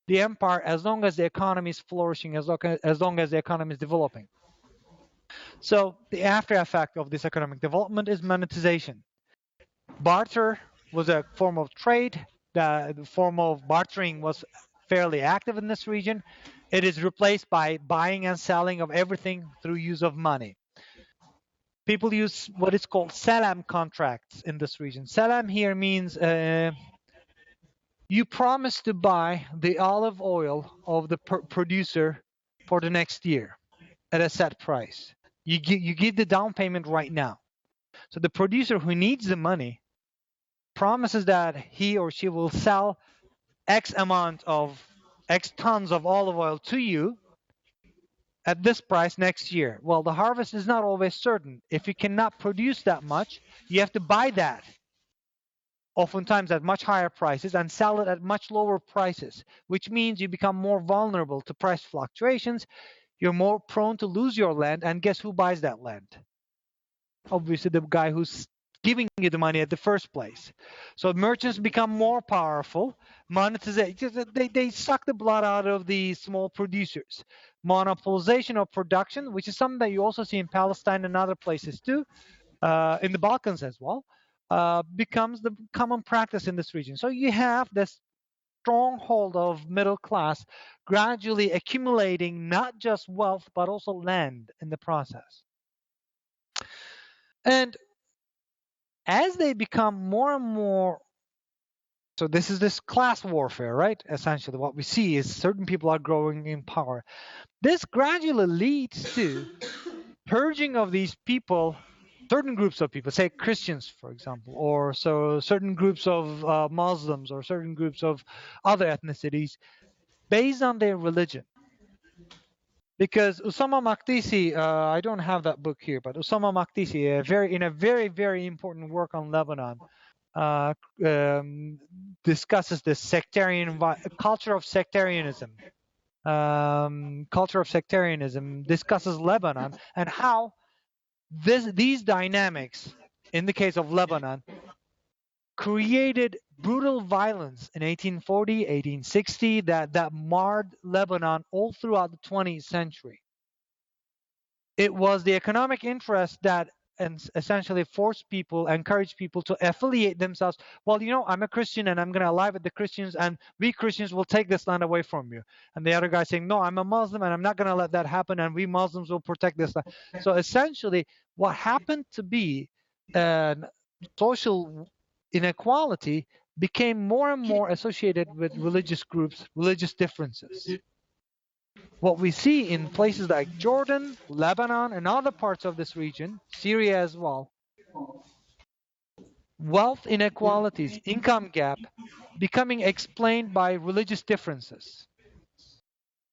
the empire as long as the economy is flourishing, as long as the economy is developing. So the after effect of this economic development is monetization. Barter was a form of trade. The form of bartering was fairly active in this region. It is replaced by buying and selling of everything through use of money. People use what is called salam contracts in this region. Salam here means you promise to buy the olive oil of the producer for the next year at a set price. You give the down payment right now. So the producer who needs the money promises that he or she will sell X tons of olive oil to you at this price next year. Well, the harvest is not always certain. If you cannot produce that much, you have to buy that, oftentimes at much higher prices, and sell it at much lower prices, which means you become more vulnerable to price fluctuations. You're more prone to lose your land, and guess who buys that land? Obviously, the guy who's giving you the money at the first place. So merchants become more powerful. Monetization, they suck the blood out of the small producers. Monopolization of production, which is something that you also see in Palestine and other places too, in the Balkans as well, becomes the common practice in this region. So you have this stronghold of middle class gradually accumulating not just wealth, but also land in the process. And as they become more and more So this is this class warfare, right? Essentially, what we see is certain people are growing in power. This gradually leads to purging of these people, certain groups of people, say Christians, for example, or so certain groups of Muslims or certain groups of other ethnicities based on their religion. Because Usama Makdisi, I don't have that book here, but Usama Makdisi, in a very, very important work on Lebanon, discusses the culture of sectarianism. Discusses Lebanon and how these dynamics, in the case of Lebanon, created brutal violence in 1840, 1860 that marred Lebanon all throughout the 20th century. It was the economic interest that essentially encouraged people to affiliate themselves. Well, I'm a Christian and I'm going to ally with the Christians, and we Christians will take this land away from you. And the other guy saying, no, I'm a Muslim and I'm not going to let that happen, and we Muslims will protect this land. So essentially, what happened to be social inequality became more and more associated with religious groups, religious differences. What we see in places like Jordan, Lebanon, and other parts of this region, Syria as well, wealth inequalities, income gap, becoming explained by religious differences.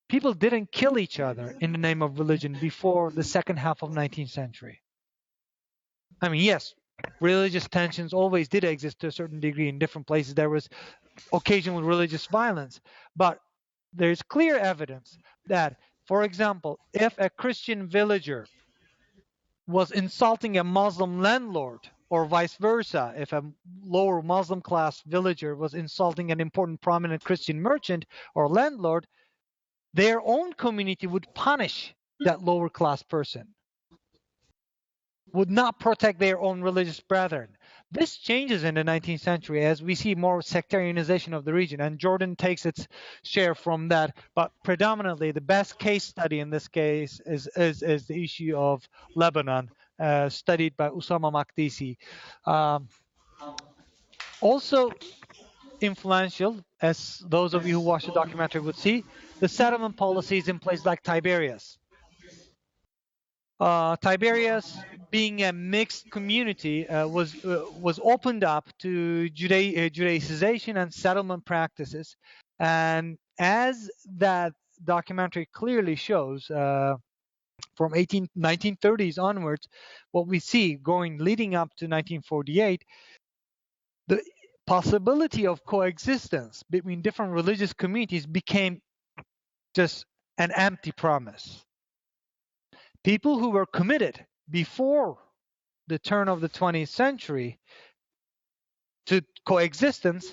People didn't kill each other in the name of religion before the second half of 19th century. I mean, yes, religious tensions always did exist to a certain degree in different places. There was occasional religious violence, but there's clear evidence that, for example, if a Christian villager was insulting a Muslim landlord, or vice versa, if a lower Muslim class villager was insulting an important prominent Christian merchant or landlord, their own community would punish that lower class person, would not protect their own religious brethren. This changes in the 19th century as we see more sectarianization of the region, and Jordan takes its share from that. But predominantly, the best case study in this case is the issue of Lebanon, studied by Usama Makdisi. Also influential, as those of you who watched the documentary would see, the settlement policies in places like Tiberias. Tiberias, being a mixed community, was opened up to Judaization and settlement practices. And as that documentary clearly shows, from 1930s onwards, what we see leading up to 1948, the possibility of coexistence between different religious communities became just an empty promise. People who were committed before the turn of the 20th century to coexistence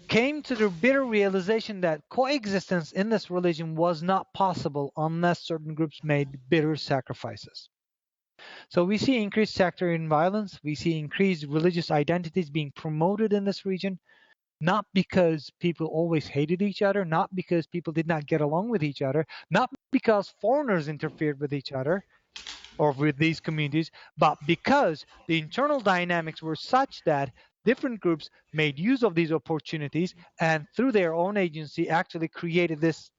came to the bitter realization that coexistence in this religion was not possible unless certain groups made bitter sacrifices. So we see increased sectarian violence, we see increased religious identities being promoted in this region, not because people always hated each other, not because people did not get along with each other, not because foreigners interfered with each other or with these communities, but because the internal dynamics were such that different groups made use of these opportunities and through their own agency actually created this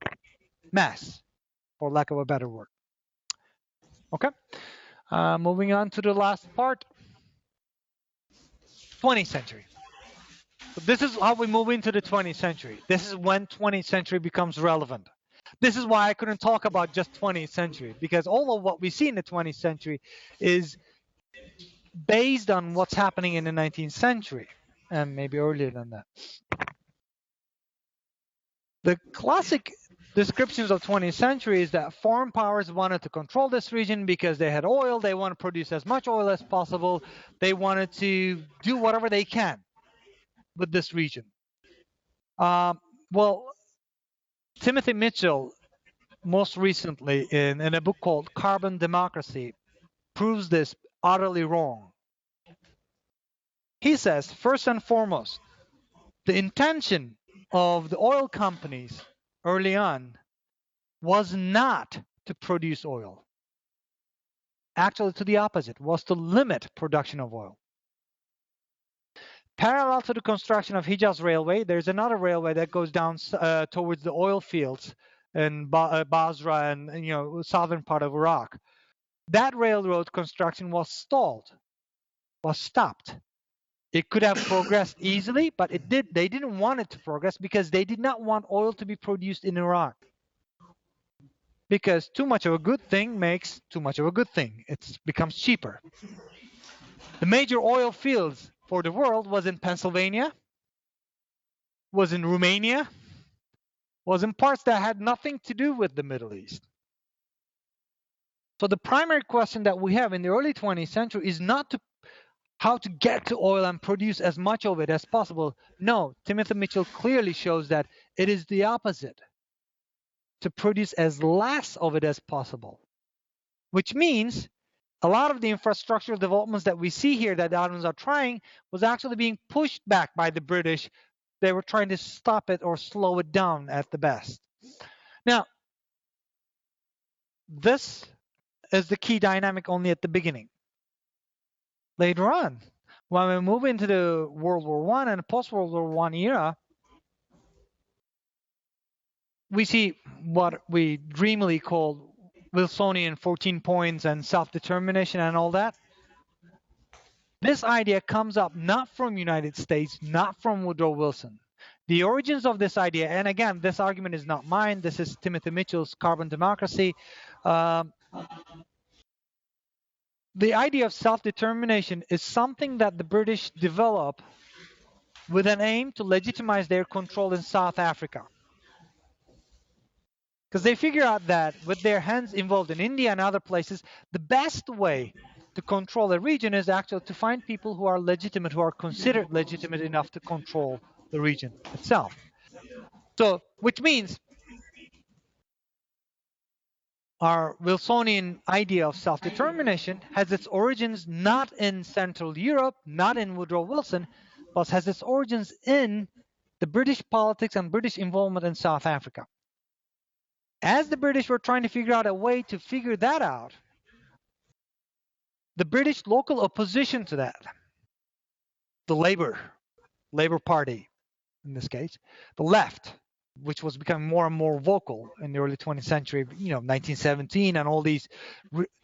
mess, for lack of a better word. Okay, moving on to the last part, 20th century. So this is how we move into the 20th century. This is when 20th century becomes relevant. This is why I couldn't talk about just 20th century, because all of what we see in the 20th century is based on what's happening in the 19th century, and maybe earlier than that. The classic descriptions of 20th century is that foreign powers wanted to control this region because they had oil, they want to produce as much oil as possible, they wanted to do whatever they can with this region. Well, Timothy Mitchell, most recently in a book called Carbon Democracy, proves this utterly wrong. He says, first and foremost, the intention of the oil companies early on was not to produce oil. Actually, to the opposite, was to limit production of oil. Parallel to the construction of Hijaz Railway, there's another railway that goes down towards the oil fields in Basra and southern part of Iraq. That railroad construction was stalled, was stopped. It could have progressed easily, but they didn't want it to progress because they did not want oil to be produced in Iraq. Because too much of a good thing makes too much of a good thing. It becomes cheaper. The major oil fields for the world was in Pennsylvania, was in Romania, was in parts that had nothing to do with the Middle East. So the primary question that we have in the early 20th century is not how to get to oil and produce as much of it as possible. No, Timothy Mitchell clearly shows that it is the opposite. To produce as less of it as possible, which means a lot of the infrastructural developments that we see here that the Ottomans are trying was actually being pushed back by the British. They were trying to stop it or slow it down at the best. Now, this is the key dynamic only at the beginning. Later on, when we move into the World War I and post-World War I era, we see what we dreamily call Wilsonian 14 points and self-determination and all that. This idea comes up not from United States, not from Woodrow Wilson. The origins of this idea, and again, this argument is not mine, this is Timothy Mitchell's Carbon Democracy. The idea of self-determination is something that the British develop with an aim to legitimize their control in South Africa. Because they figure out that with their hands involved in India and other places, the best way to control a region is actually to find people who are legitimate, who are considered legitimate enough to control the region itself. So, which means our Wilsonian idea of self-determination has its origins not in Central Europe, not in Woodrow Wilson, but has its origins in the British politics and British involvement in South Africa. As the British were trying to figure out a way to figure that out, the British local opposition to that, the Labour Party in this case, the left, which was becoming more and more vocal in the early 20th century, 1917 and all these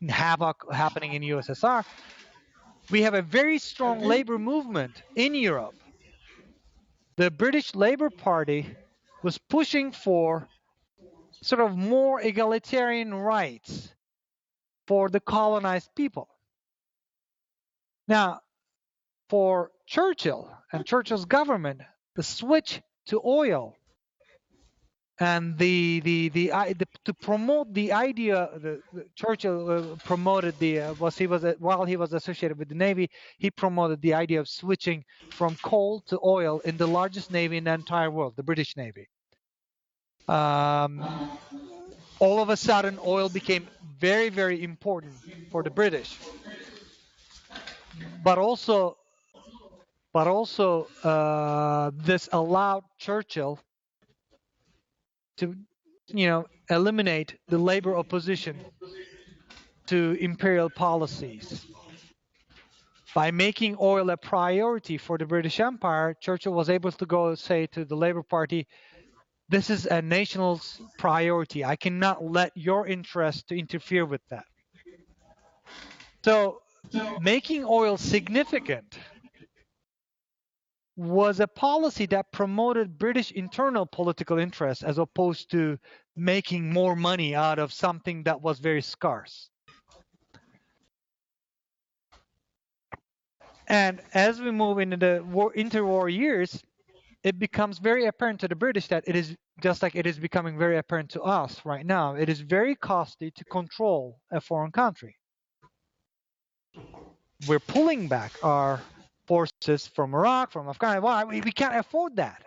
havoc happening in USSR, we have a very strong labor movement in Europe. The British Labour Party was pushing for sort of more egalitarian rights for the colonized people. Now, for Churchill and Churchill's government, the switch to oil and to promote the idea, Churchill promoted while he was associated with the Navy, he promoted the idea of switching from coal to oil in the largest navy in the entire world, the British Navy. All of a sudden, oil became very, very important for the British. But also, this allowed Churchill to, eliminate the labor opposition to imperial policies. By making oil a priority for the British Empire, Churchill was able to go say to the Labour Party, this is a national priority. I cannot let your interest to interfere with that. So making oil significant was a policy that promoted British internal political interests as opposed to making more money out of something that was very scarce. And as we move into the interwar years, it becomes very apparent to the British that it is just like it is becoming very apparent to us right now. It is very costly to control a foreign country. We're pulling back our forces from Iraq, from Afghanistan. Why? We can't afford that.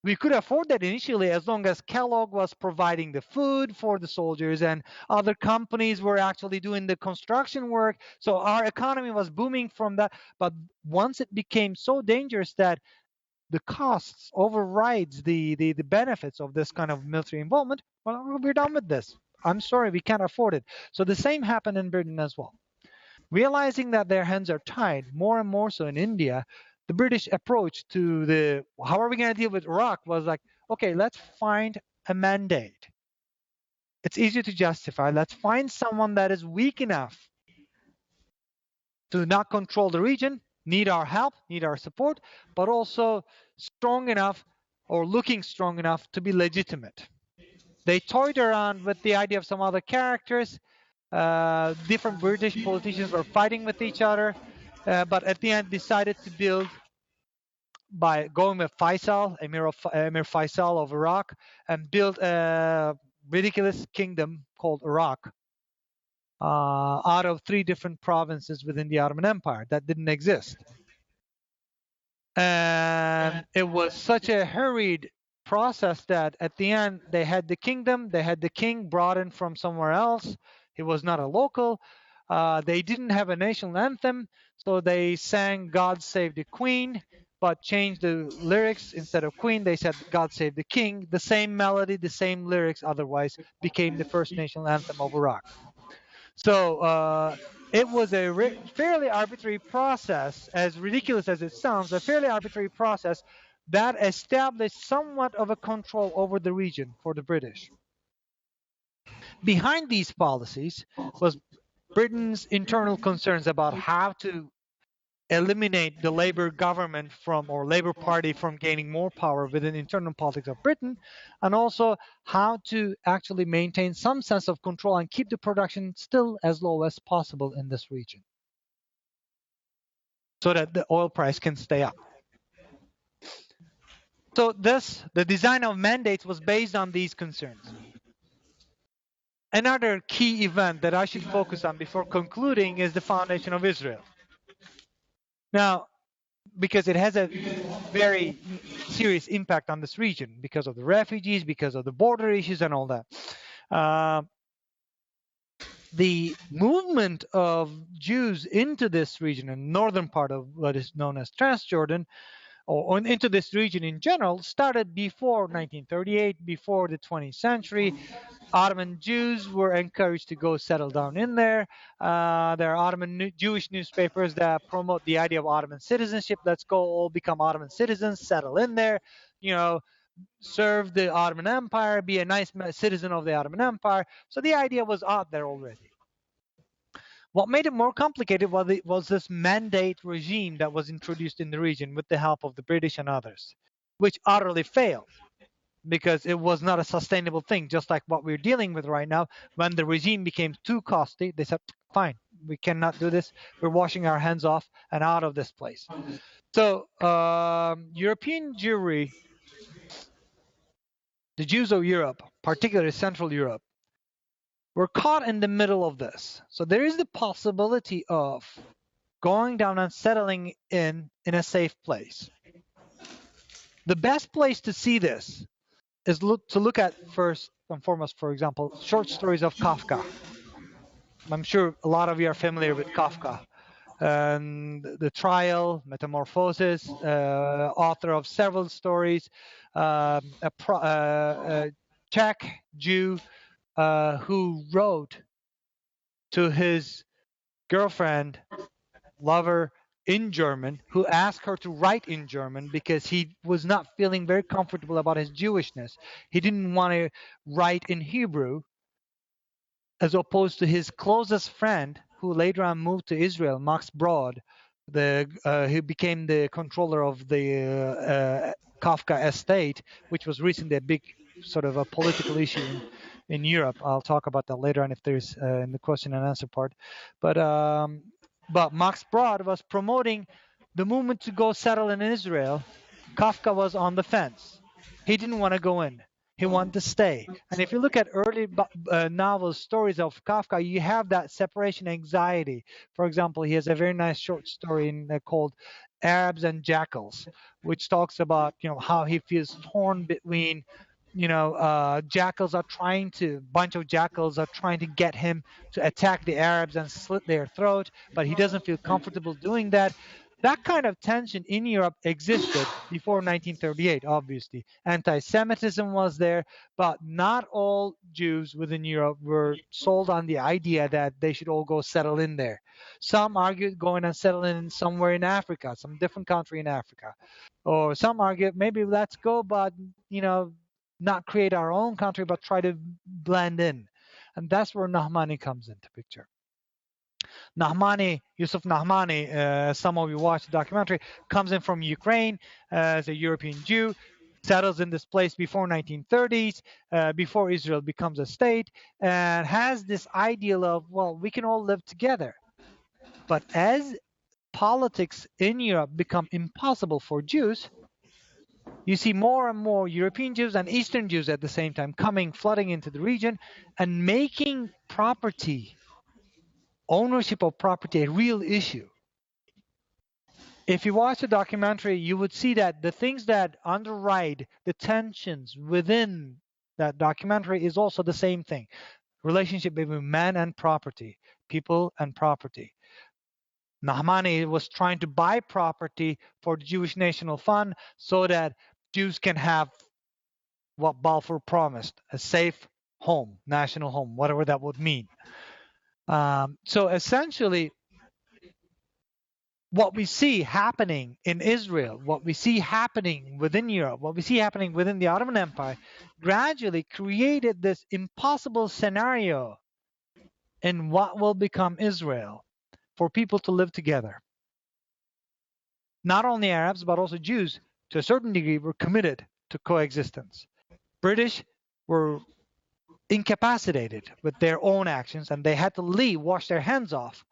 We could afford that initially as long as Kellogg was providing the food for the soldiers and other companies were actually doing the construction work. So our economy was booming from that. But once it became so dangerous that the costs overrides the benefits of this kind of military involvement, well, we're done with this. I'm sorry, we can't afford it. So the same happened in Britain as well. Realizing that their hands are tied, more and more so in India, the British approach to how are we going to deal with Iraq was like, okay, let's find a mandate. It's easier to justify. Let's find someone that is weak enough to not control the region, need our help, need our support, but also strong enough or looking strong enough to be legitimate. They toyed around with the idea of some other characters. Different British politicians were fighting with each other, but at the end decided to build by going with Faisal, Emir Faisal of Iraq, and build a ridiculous kingdom called Iraq out of 3 different provinces within the Ottoman Empire that didn't exist. And it was such a hurried process that at the end they had the kingdom, they had the king brought in from somewhere else. He was not a local. They didn't have a national anthem, so they sang God Save the Queen, but changed the lyrics. Instead of Queen, they said God Save the King. The same melody, the same lyrics, otherwise became the first national anthem of Iraq. So it was a fairly arbitrary process, as ridiculous as it sounds, a fairly arbitrary process that established somewhat of a control over the region for the British. Behind these policies was Britain's internal concerns about how to eliminate the Labour government or Labour Party from gaining more power within internal politics of Britain, and also how to actually maintain some sense of control and keep the production still as low as possible in this region so that the oil price can stay up. So the design of mandates was based on these concerns. Another key event that I should focus on before concluding is the foundation of Israel. Now, because it has a very serious impact on this region because of the refugees, because of the border issues and all that. The movement of Jews into this region, in the northern part of what is known as Transjordan, or into this region in general, started before 1938, before the 20th century. Ottoman Jews were encouraged to go settle down in there. There are Ottoman Jewish newspapers that promote the idea of Ottoman citizenship. Let's go all become Ottoman citizens, settle in there, serve the Ottoman Empire, be a nice citizen of the Ottoman Empire. So the idea was out there already. What made it more complicated was this mandate regime that was introduced in the region with the help of the British and others, which utterly failed because it was not a sustainable thing, just like what we're dealing with right now. When the regime became too costly, they said, fine, we cannot do this. We're washing our hands off and out of this place. So European Jewry, the Jews of Europe, particularly Central Europe, were caught in the middle of this. So there is the possibility of going down and settling in a safe place. The best place to see this is to look at first and foremost, for example, short stories of Kafka. I'm sure a lot of you are familiar with Kafka. And The Trial, Metamorphosis, author of several stories, a Czech Jew who wrote to his girlfriend, lover in German, who asked her to write in German because he was not feeling very comfortable about his Jewishness. He didn't want to write in Hebrew, as opposed to his closest friend, who later on moved to Israel, Max Brod, who became the controller of the Kafka estate, which was recently a big sort of a political issue in Europe. I'll talk about that later on if there's in the question and answer part. But Max Brod was promoting the movement to go settle in Israel. Kafka was on the fence. He didn't want to go in. He wanted to stay. And if you look at early novels, stories of Kafka, you have that separation anxiety. For example, he has a very nice short story called Arabs and Jackals, which talks about how he feels torn between jackals are trying to get him to attack the Arabs and slit their throat, but he doesn't feel comfortable doing that. That kind of tension in Europe existed before 1938, obviously. Anti-Semitism was there, but not all Jews within Europe were sold on the idea that they should all go settle in there. Some argued going and settling somewhere in Africa, some different country in Africa. Or some argued maybe let's go, but, not create our own country, but try to blend in. And that's where Nahmani comes into picture. Yusuf Nahmani, some of you watched the documentary, comes in from Ukraine as a European Jew, settles in this place before 1930s, before Israel becomes a state, and has this ideal of, well, we can all live together. But as politics in Europe become impossible for Jews, you see more and more European Jews and Eastern Jews at the same time flooding into the region and making ownership of property, a real issue. If you watch the documentary, you would see that the things that underwrite the tensions within that documentary is also the same thing. Relationship between man and property, people and property. Nahmani was trying to buy property for the Jewish National Fund so that Jews can have what Balfour promised, a safe home, national home, whatever that would mean. So essentially, what we see happening in Israel, what we see happening within Europe, what we see happening within the Ottoman Empire, gradually created this impossible scenario in what will become Israel for people to live together. Not only Arabs, but also Jews, to a certain degree, were committed to coexistence. British were incapacitated with their own actions, and they had to leave, wash their hands off,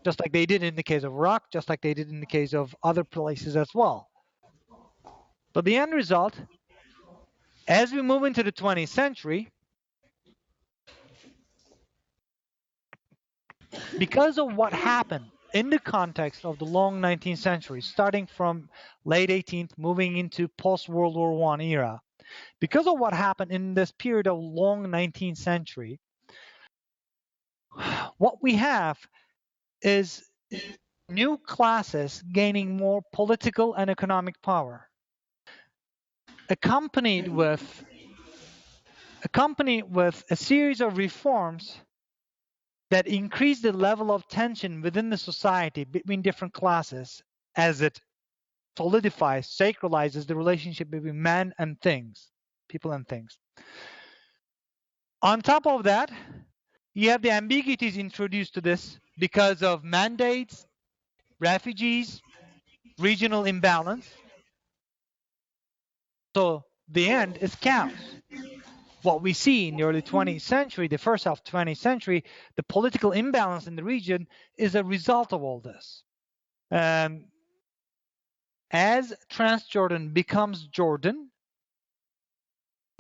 just like they did in the case of Iraq, just like they did in the case of other places as well. But the end result, as we move into the 20th century, because of what happened in the context of the long 19th century, starting from late 18th, moving into post-World War I era, because of what happened in this period of long 19th century, what we have is new classes gaining more political and economic power, accompanied with a series of reforms that increase the level of tension within the society between different classes as it solidifies, sacralizes the relationship between man and things, people and things. On top of that, you have the ambiguities introduced to this because of mandates, refugees, regional imbalance. So the end is chaos. What we see in the early 20th century, the first half of the 20th century, the political imbalance in the region is a result of all this. As Transjordan becomes Jordan,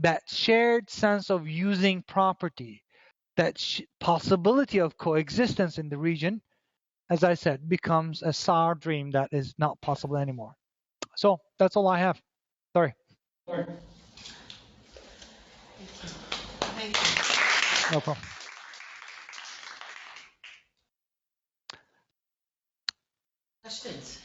that shared sense of using property, that possibility of coexistence in the region, as I said, becomes a sour dream that is not possible anymore. So that's all I have. Sorry. Thank you. No problem. Questions?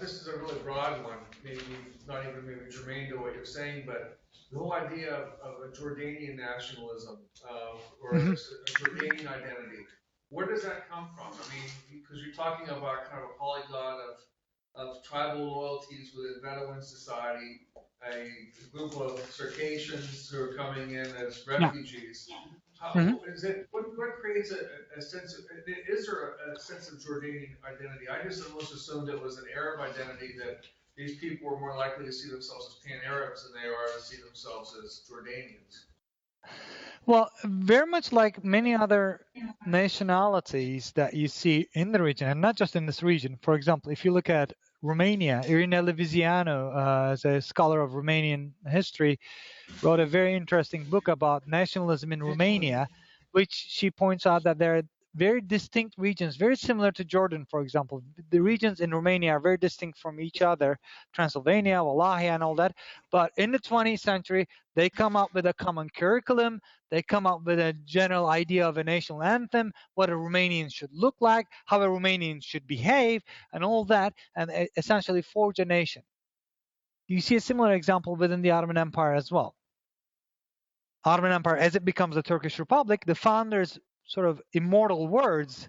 This is a really broad one, maybe not even maybe germane to what you're saying, but the whole idea of a Jordanian nationalism, or a Jordanian identity, where does that come from? I mean, because you're talking about kind of a polyglot of tribal loyalties within Bedouin society, a group of Circassians who are coming in as refugees. Is it, what creates a sense of, is there a sense of Jordanian identity? I just almost assumed it was an Arab identity, that these people were more likely to see themselves as pan-Arabs than they are to see themselves as Jordanians. Well, very much like many other nationalities that you see in the region, and not just in this region. For example, if you look at Romania, Irina Levizianu, as a scholar of Romanian history, wrote a very interesting book about nationalism in Romania, which she points out that there are very distinct regions, very similar to Jordan, for example. The regions in Romania are very distinct from each other, Transylvania, Wallachia, and all that. But in the 20th century, they come up with a common curriculum. They come up with a general idea of a national anthem, what a Romanian should look like, how a Romanian should behave, and all that, and essentially forge a nation. You see a similar example within the Ottoman Empire as well. Ottoman Empire, as it becomes a Turkish Republic, the founders' sort of immortal words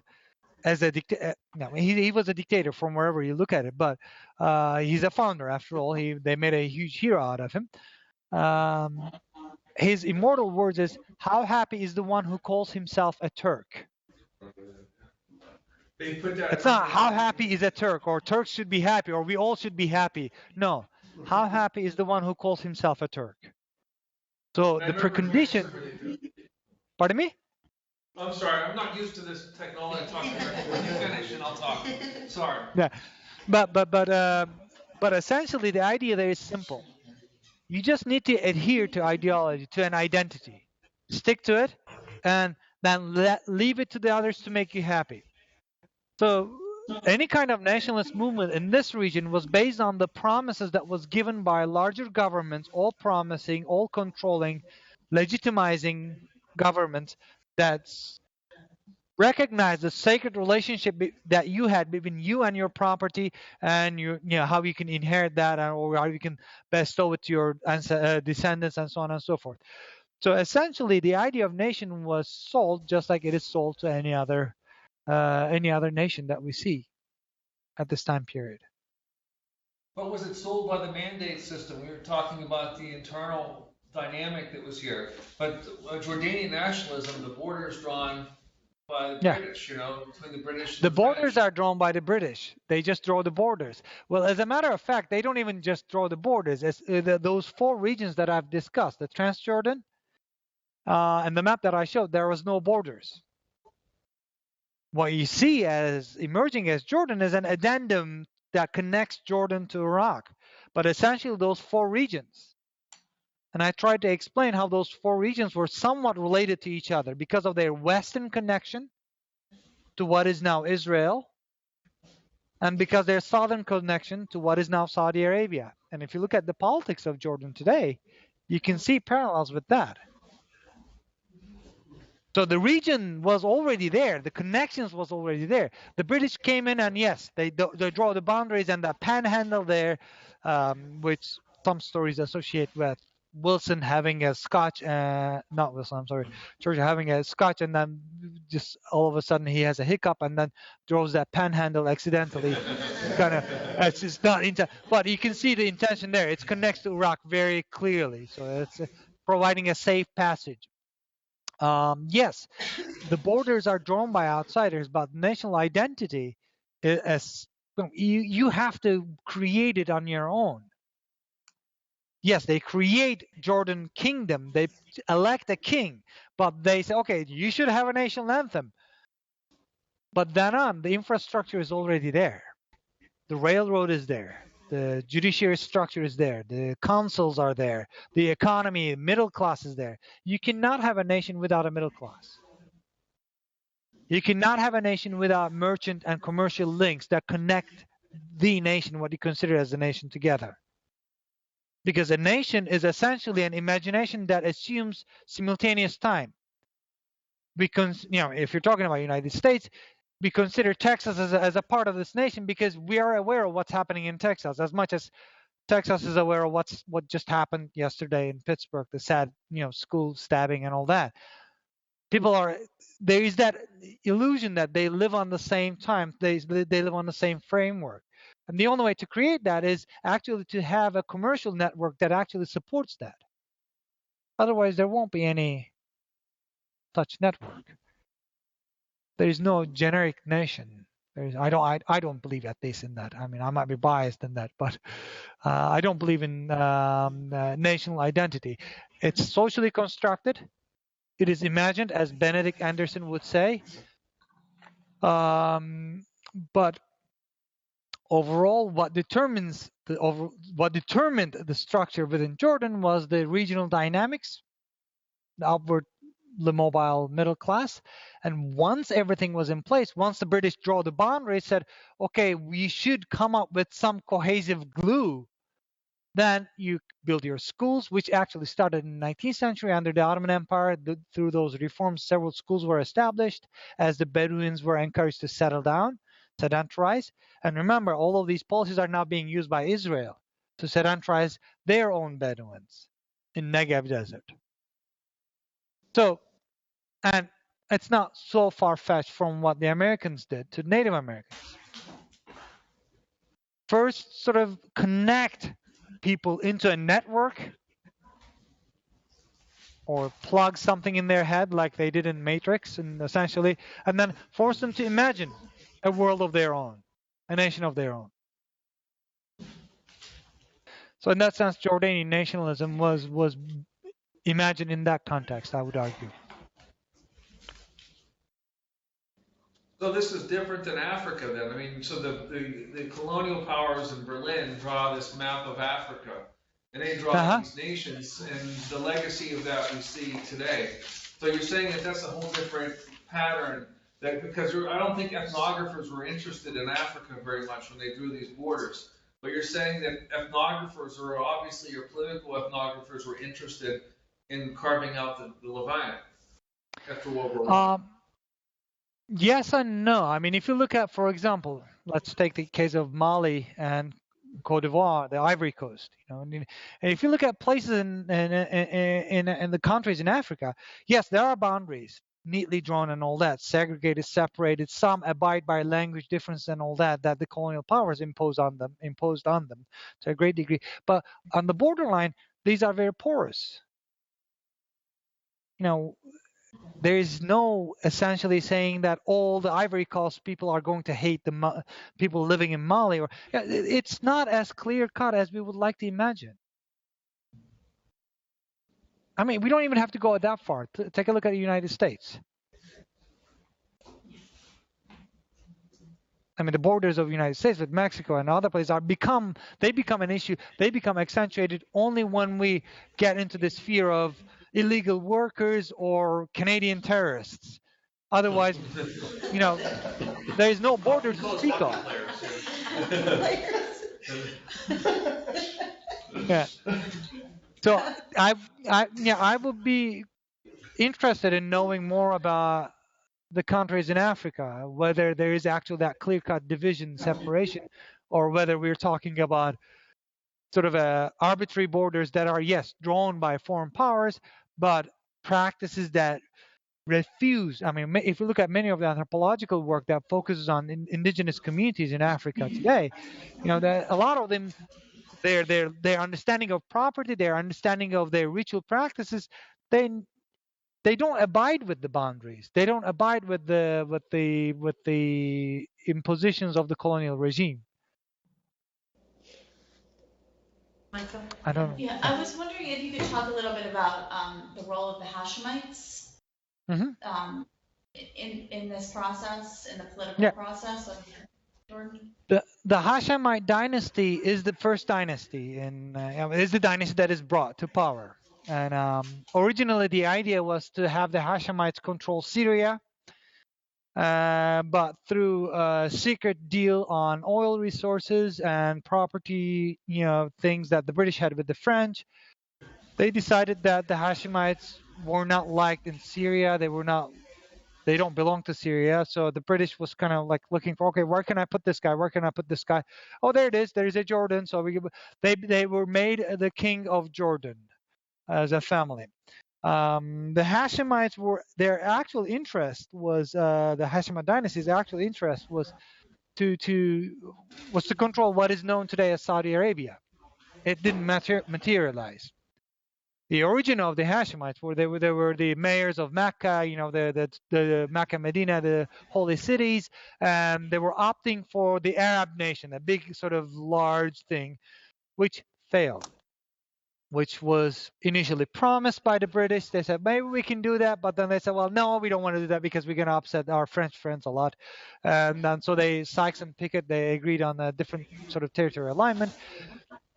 as a dictator. No, he was a dictator from wherever you look at it, but he's a founder after all. They made a huge hero out of him. His immortal words is, "How happy is the one who calls himself a Turk." They put that. It's not how happy is a Turk, or Turks should be happy, or we all should be happy. No, how happy is the one who calls himself a Turk. So the precondition. Pardon me? I'm sorry, I'm not used to this technology talking. When you finish, and I'll talk. Sorry. Yeah, but essentially the idea there is simple. You just need to adhere to ideology, to an identity, stick to it, and then leave it to the others to make you happy. So any kind of nationalist movement in this region was based on the promises that was given by larger governments, all promising, all controlling, legitimizing governments that recognize the sacred relationship that you had between you and your property, and how you can inherit that, or how you can bestow it to your descendants, and so on and so forth. So essentially, the idea of nation was sold just like it is sold to any other nation that we see at this time period. But was it sold by the mandate system? We were talking about the internal dynamic that was here. But Jordanian nationalism, the border is drawn by the British, between the British and the borders French. are drawn by the British. They just draw the borders. Well, as a matter of fact, they don't even just draw the borders. Those 4 regions that I've discussed, the Transjordan, and the map that I showed, there was no borders. What you see as emerging as Jordan is an addendum that connects Jordan to Iraq, but essentially those 4 regions. And I tried to explain how those 4 regions were somewhat related to each other because of their western connection to what is now Israel, and because their southern connection to what is now Saudi Arabia. And if you look at the politics of Jordan today, you can see parallels with that. So the region was already there. The connections was already there. The British came in and yes, they draw the boundaries and the panhandle there, which some stories associate with Wilson having a Scotch, not Wilson, I'm sorry, Churchill having a Scotch, and then just all of a sudden he has a hiccup and then draws that panhandle accidentally. It's just not but you can see the intention there. It connects to Iraq very clearly. So it's providing a safe passage. Yes, the borders are drawn by outsiders, but national identity you have to create it on your own. Yes, they create Jordan Kingdom. They elect a king, but they say, okay, you should have a national anthem. But then on, the infrastructure is already there. The railroad is there. The judiciary structure is there. The councils are there. The economy, middle class is there. You cannot have a nation without a middle class. You cannot have a nation without merchant and commercial links that connect the nation, what you consider as a nation, together. Because a nation is essentially an imagination that assumes simultaneous time. Because, if you're talking about the United States, we consider Texas as a part of this nation because we are aware of what's happening in Texas as much as Texas is aware of what just happened yesterday in Pittsburgh, the sad, school stabbing and all that. There is that illusion that they live on the same time, they live on the same framework. And the only way to create that is actually to have a commercial network that actually supports that. Otherwise, there won't be any such network. There is no generic nation. I don't believe at least in that. I mean, I might be biased in that, but I don't believe in national identity. It's socially constructed. It is imagined, as Benedict Anderson would say. But overall, what determined the structure within Jordan was the regional dynamics, the upward the mobile middle class. And once everything was in place, once the British draw the boundary, said, okay, we should come up with some cohesive glue. Then you build your schools, which actually started in the 19th century under the Ottoman Empire. Through those reforms, several schools were established as the Bedouins were encouraged to settle down, sedentarize. And remember, all of these policies are now being used by Israel to sedentarize their own Bedouins in Negev Desert. So, and it's not so far-fetched from what the Americans did to Native Americans. First, sort of connect people into a network or plug something in their head like they did in Matrix, and essentially, and then force them to imagine a world of their own, a nation of their own. So in that sense, Jordanian nationalism was imagined in that context, I would argue. So this is different than Africa then. I mean, so the colonial powers in Berlin draw this map of Africa, and they draw these nations, and the legacy of that we see today. So you're saying that that's a whole different pattern, that because I don't think ethnographers were interested in Africa very much when they drew these borders. But you're saying that ethnographers, or obviously your political ethnographers, were interested in carving out the Levant after World War I. Yes and no. I mean, if you look at, for example, let's take the case of Mali and Cote d'Ivoire, the Ivory Coast. You know, and if you look at places in the countries in Africa, yes, there are boundaries neatly drawn and all that, segregated, separated. Some abide by language difference and all that the colonial powers imposed on them to a great degree. But on the borderline, these are very porous. You know, there is no essentially saying that all the Ivory Coast people are going to hate the people living in Mali, or it's not as clear cut as we would like to imagine. I mean, we don't even have to go that far. Take a look at the United States. I mean, the borders of the United States with Mexico and other places become an issue. They become accentuated only when we get into the sphere of illegal workers or Canadian terrorists. Otherwise, you know, there is no border to speak of. Yeah. So I would be interested in knowing more about the countries in Africa, whether there is actually that clear-cut division, separation, or whether we're talking about sort of arbitrary borders that are, yes, drawn by foreign powers, but practices that refuse. I mean, if you look at many of the anthropological work that focuses on indigenous communities in Africa today, you know, that a lot of them, their understanding of property, their understanding of their ritual practices, they don't abide with the boundaries. They don't abide with the impositions of the colonial regime. Michael? I don't know. Yeah, I was wondering if you could talk a little bit about the role of the Hashemites in this process, in the political process of Jordan. The Hashemite dynasty is the first dynasty, is the dynasty that is brought to power. And originally, the idea was to have the Hashemites control Syria, but through a secret deal on oil resources and property, you know, things that the British had with the French, they decided that the Hashemites were not liked in Syria. They don't belong to Syria. So the British was kind of like looking for, okay, where can I put this guy? Where can I put this guy? Oh, there it is. There is a Jordan. So they were made the king of Jordan as a family. The Hashemites their actual interest was the Hashemite dynasty's actual interest was to control what is known today as Saudi Arabia. It didn't materialize. The origin of the Hashemites they were the mayors of Mecca, you know, the Mecca, Medina, the holy cities, and they were opting for the Arab nation, a big sort of large thing, which failed. Which was initially promised by the British. They said, maybe we can do that. But then they said, well, no, we don't want to do that because we're going to upset our French friends a lot. And then so Sykes and Picot, they agreed on a different sort of territorial alignment,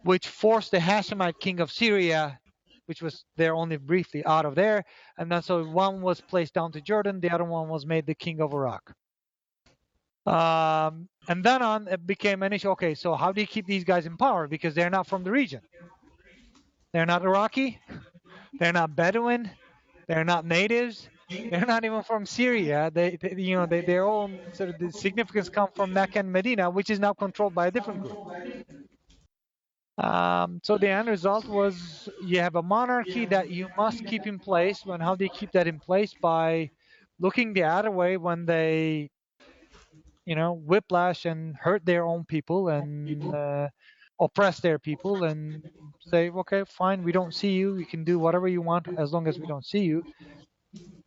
which forced the Hashemite king of Syria which was there only briefly, out of there. And then so one was placed down to Jordan, the other one was made the king of Iraq. And then on, it became an issue. Okay, so how do you keep these guys in power? Because they're not from the region. They're not Iraqi. They're not Bedouin. They're not natives. They're not even from Syria. Their own sort of the significance come from Mecca and Medina, which is now controlled by a different group. So the end result was you have a monarchy that you must keep in place. And how do you keep that in place? By looking the other way when they, whiplash and hurt their own people and oppress their people and say, okay, fine, we don't see you. You can do whatever you want as long as we don't see you.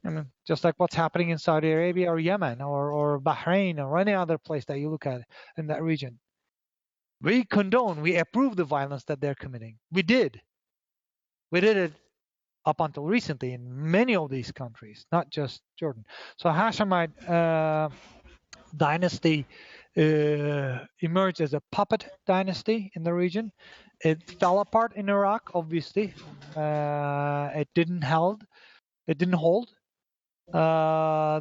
And just like what's happening in Saudi Arabia or Yemen or Bahrain or any other place that you look at in that region. We condone, we approve the violence that they're committing. We did. We did it up until recently in many of these countries, not just Jordan. So Hashemite dynasty emerged as a puppet dynasty in the region. It fell apart in Iraq, obviously. It didn't hold. I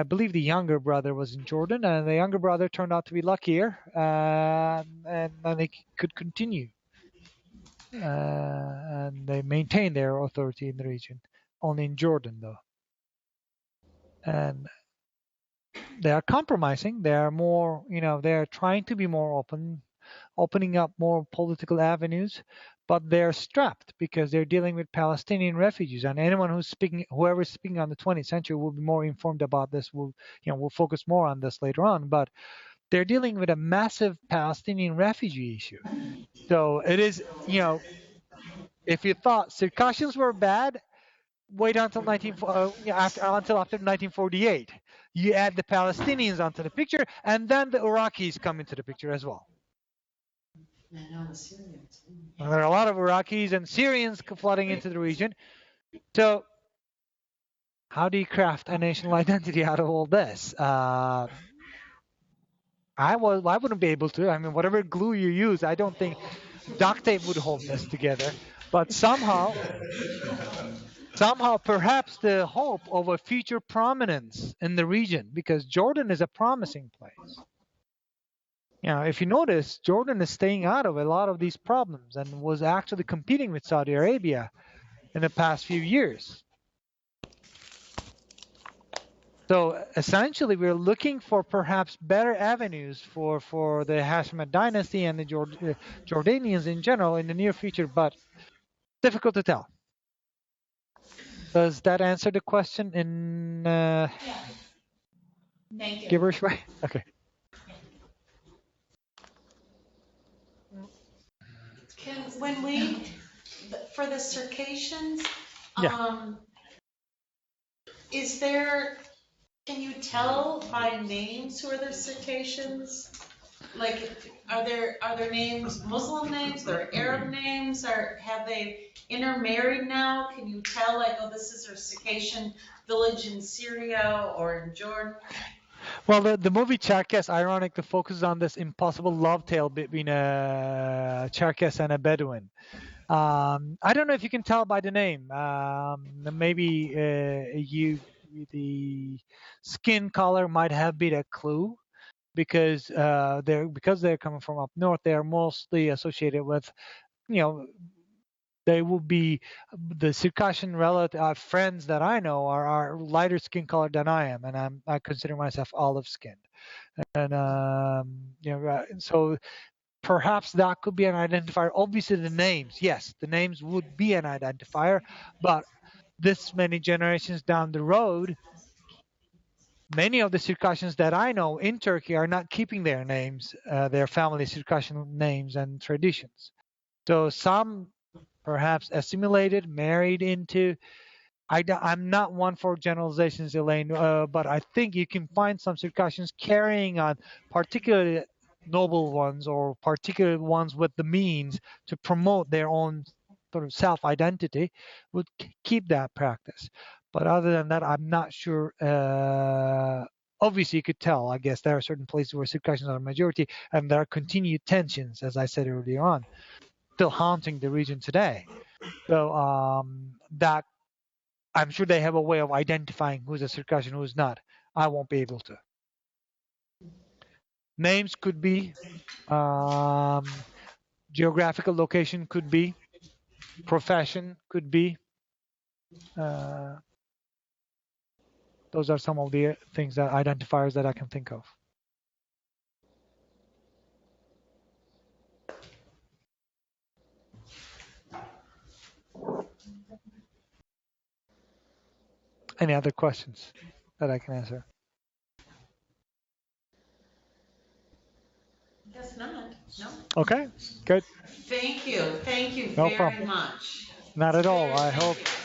believe the younger brother was in Jordan, and the younger brother turned out to be luckier, and they could continue. And they maintained their authority in the region, only in Jordan, though. And they are compromising. They are more, they are trying to be more open, opening up more political avenues, but they're strapped because they're dealing with Palestinian refugees. And anyone whoever is speaking on the 20th century will be more informed about this. We'll focus more on this later on. But they're dealing with a massive Palestinian refugee issue. So it is, if you thought Circassians were bad, wait until after 1948. You add the Palestinians onto the picture, and then the Iraqis come into the picture as well. And the Syrians. There are a lot of Iraqis and Syrians flooding into the region. So how do you craft a national identity out of all this? I wouldn't be able to. I mean, whatever glue you use, I don't think duct tape would hold this together. But somehow, perhaps the hope of a future prominence in the region, because Jordan is a promising place. If you notice, Jordan is staying out of a lot of these problems and was actually competing with Saudi Arabia in the past few years. So essentially, we're looking for perhaps better avenues for the Hashemite dynasty and the Jordanians in general in the near future, but difficult to tell. Does that answer the question in Thank you. gibberish way? Okay. For the Circassians, Yeah. can you tell by names who are the Circassians? Like, are their names Muslim names, they're Arab names, or have they intermarried now? Can you tell, like, oh, this is a Circassian village in Syria or in Jordan? Well, the movie Cherkess, ironically, focuses on this impossible love tale between a Cherkess and a Bedouin. I don't know if you can tell by the name. Maybe the skin color might have been a clue, because they're coming from up north. They are mostly associated with, they will be the Circassian relative friends that I know are lighter skin color than I am, and I consider myself olive skinned, and so perhaps that could be an identifier. Obviously, the names would be an identifier, but this many generations down the road, many of the Circassians that I know in Turkey are not keeping their names, their family Circassian names and traditions. So some perhaps assimilated, married into. I'm not one for generalizations, Elaine, but I think you can find some Circassians carrying on particularly noble ones or particular ones with the means to promote their own sort of self-identity would keep that practice. But other than that, I'm not sure. Obviously, you could tell. I guess there are certain places where Circassians are a majority, and there are continued tensions, as I said earlier on. still haunting the region today. So that I'm sure they have a way of identifying who's a Circassian, who's not. I won't be able to. Names could be, geographical location could be, profession could be. Those are some of the things that identifiers that I can think of. Any other questions that I can answer? Guess not, no. Okay, good. Thank you No very problem. much. Not at all. Very, I thank hope you.